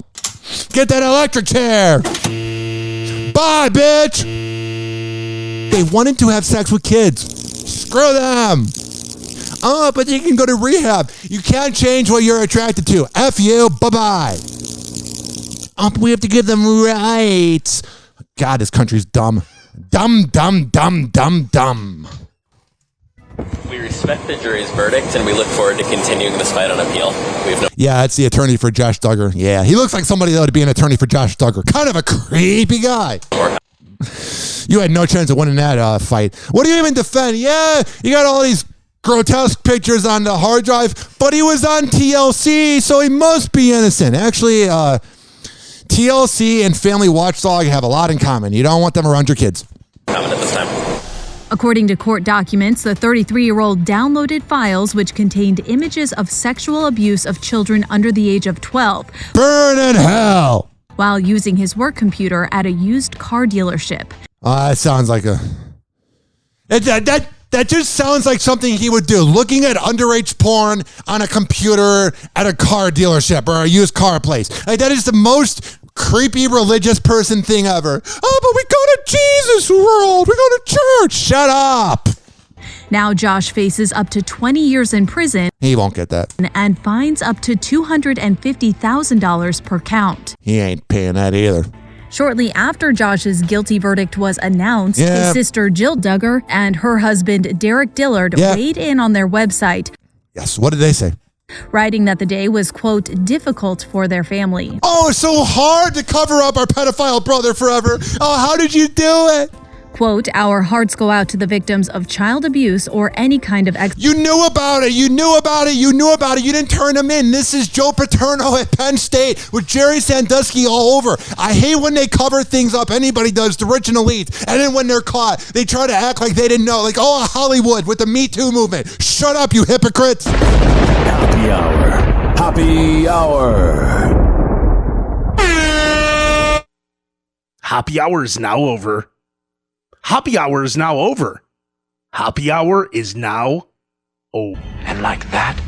Get that electric chair. Bye, bitch. They wanted to have sex with kids. Screw them. Oh, but you can go to rehab. You can't change what you're attracted to. F you. Bye-bye. Oh, but we have to give them rights. God, this country's dumb. Dumb, dumb, dumb, dumb, dumb. We respect the jury's verdict, and we look forward to continuing this fight on appeal. Yeah, it's the attorney for Josh Duggar. Yeah, he looks like somebody that would be an attorney for Josh Duggar. Kind of a creepy guy. You had no chance of winning that fight. What do you even defend? Yeah, you got all these grotesque pictures on the hard drive, but he was on TLC, so he must be innocent. Actually, TLC and Family Watchdog have a lot in common. You don't want them around your kids. Comment at this time. According to court documents, the 33-year-old downloaded files which contained images of sexual abuse of children under the age of 12. Burn in hell! While using his work computer at a used car dealership. That sounds like a... That just sounds like something he would do. Looking at underage porn on a computer at a car dealership or a used car place. Like, that is the most creepy religious person thing ever. Oh, but we go to Jesus World. We go to church. Shut up. Now Josh faces up to 20 years in prison. He won't get that. And fines up to $250,000 per count. He ain't paying that either. Shortly after Josh's guilty verdict was announced, his sister Jill Duggar and her husband Derek Dillard weighed in on their website. Yes, what did they say? Writing that the day was, quote, difficult for their family. Oh, it's so hard to cover up our pedophile brother forever. Oh, how did you do it? Quote, our hearts go out to the victims of child abuse or any kind of... You knew about it. You knew about it. You knew about it. You didn't turn him in. This is Joe Paterno at Penn State with Jerry Sandusky all over. I hate when they cover things up. Anybody does, the rich and elite. And then when they're caught, they try to act like they didn't know. Like, oh, Hollywood with the Me Too movement. Shut up, you hypocrites. Happy Hour. Happy Hour. Happy Hour is now over. Hoppe Hour is now over. Hoppe Hour is now over. And like that,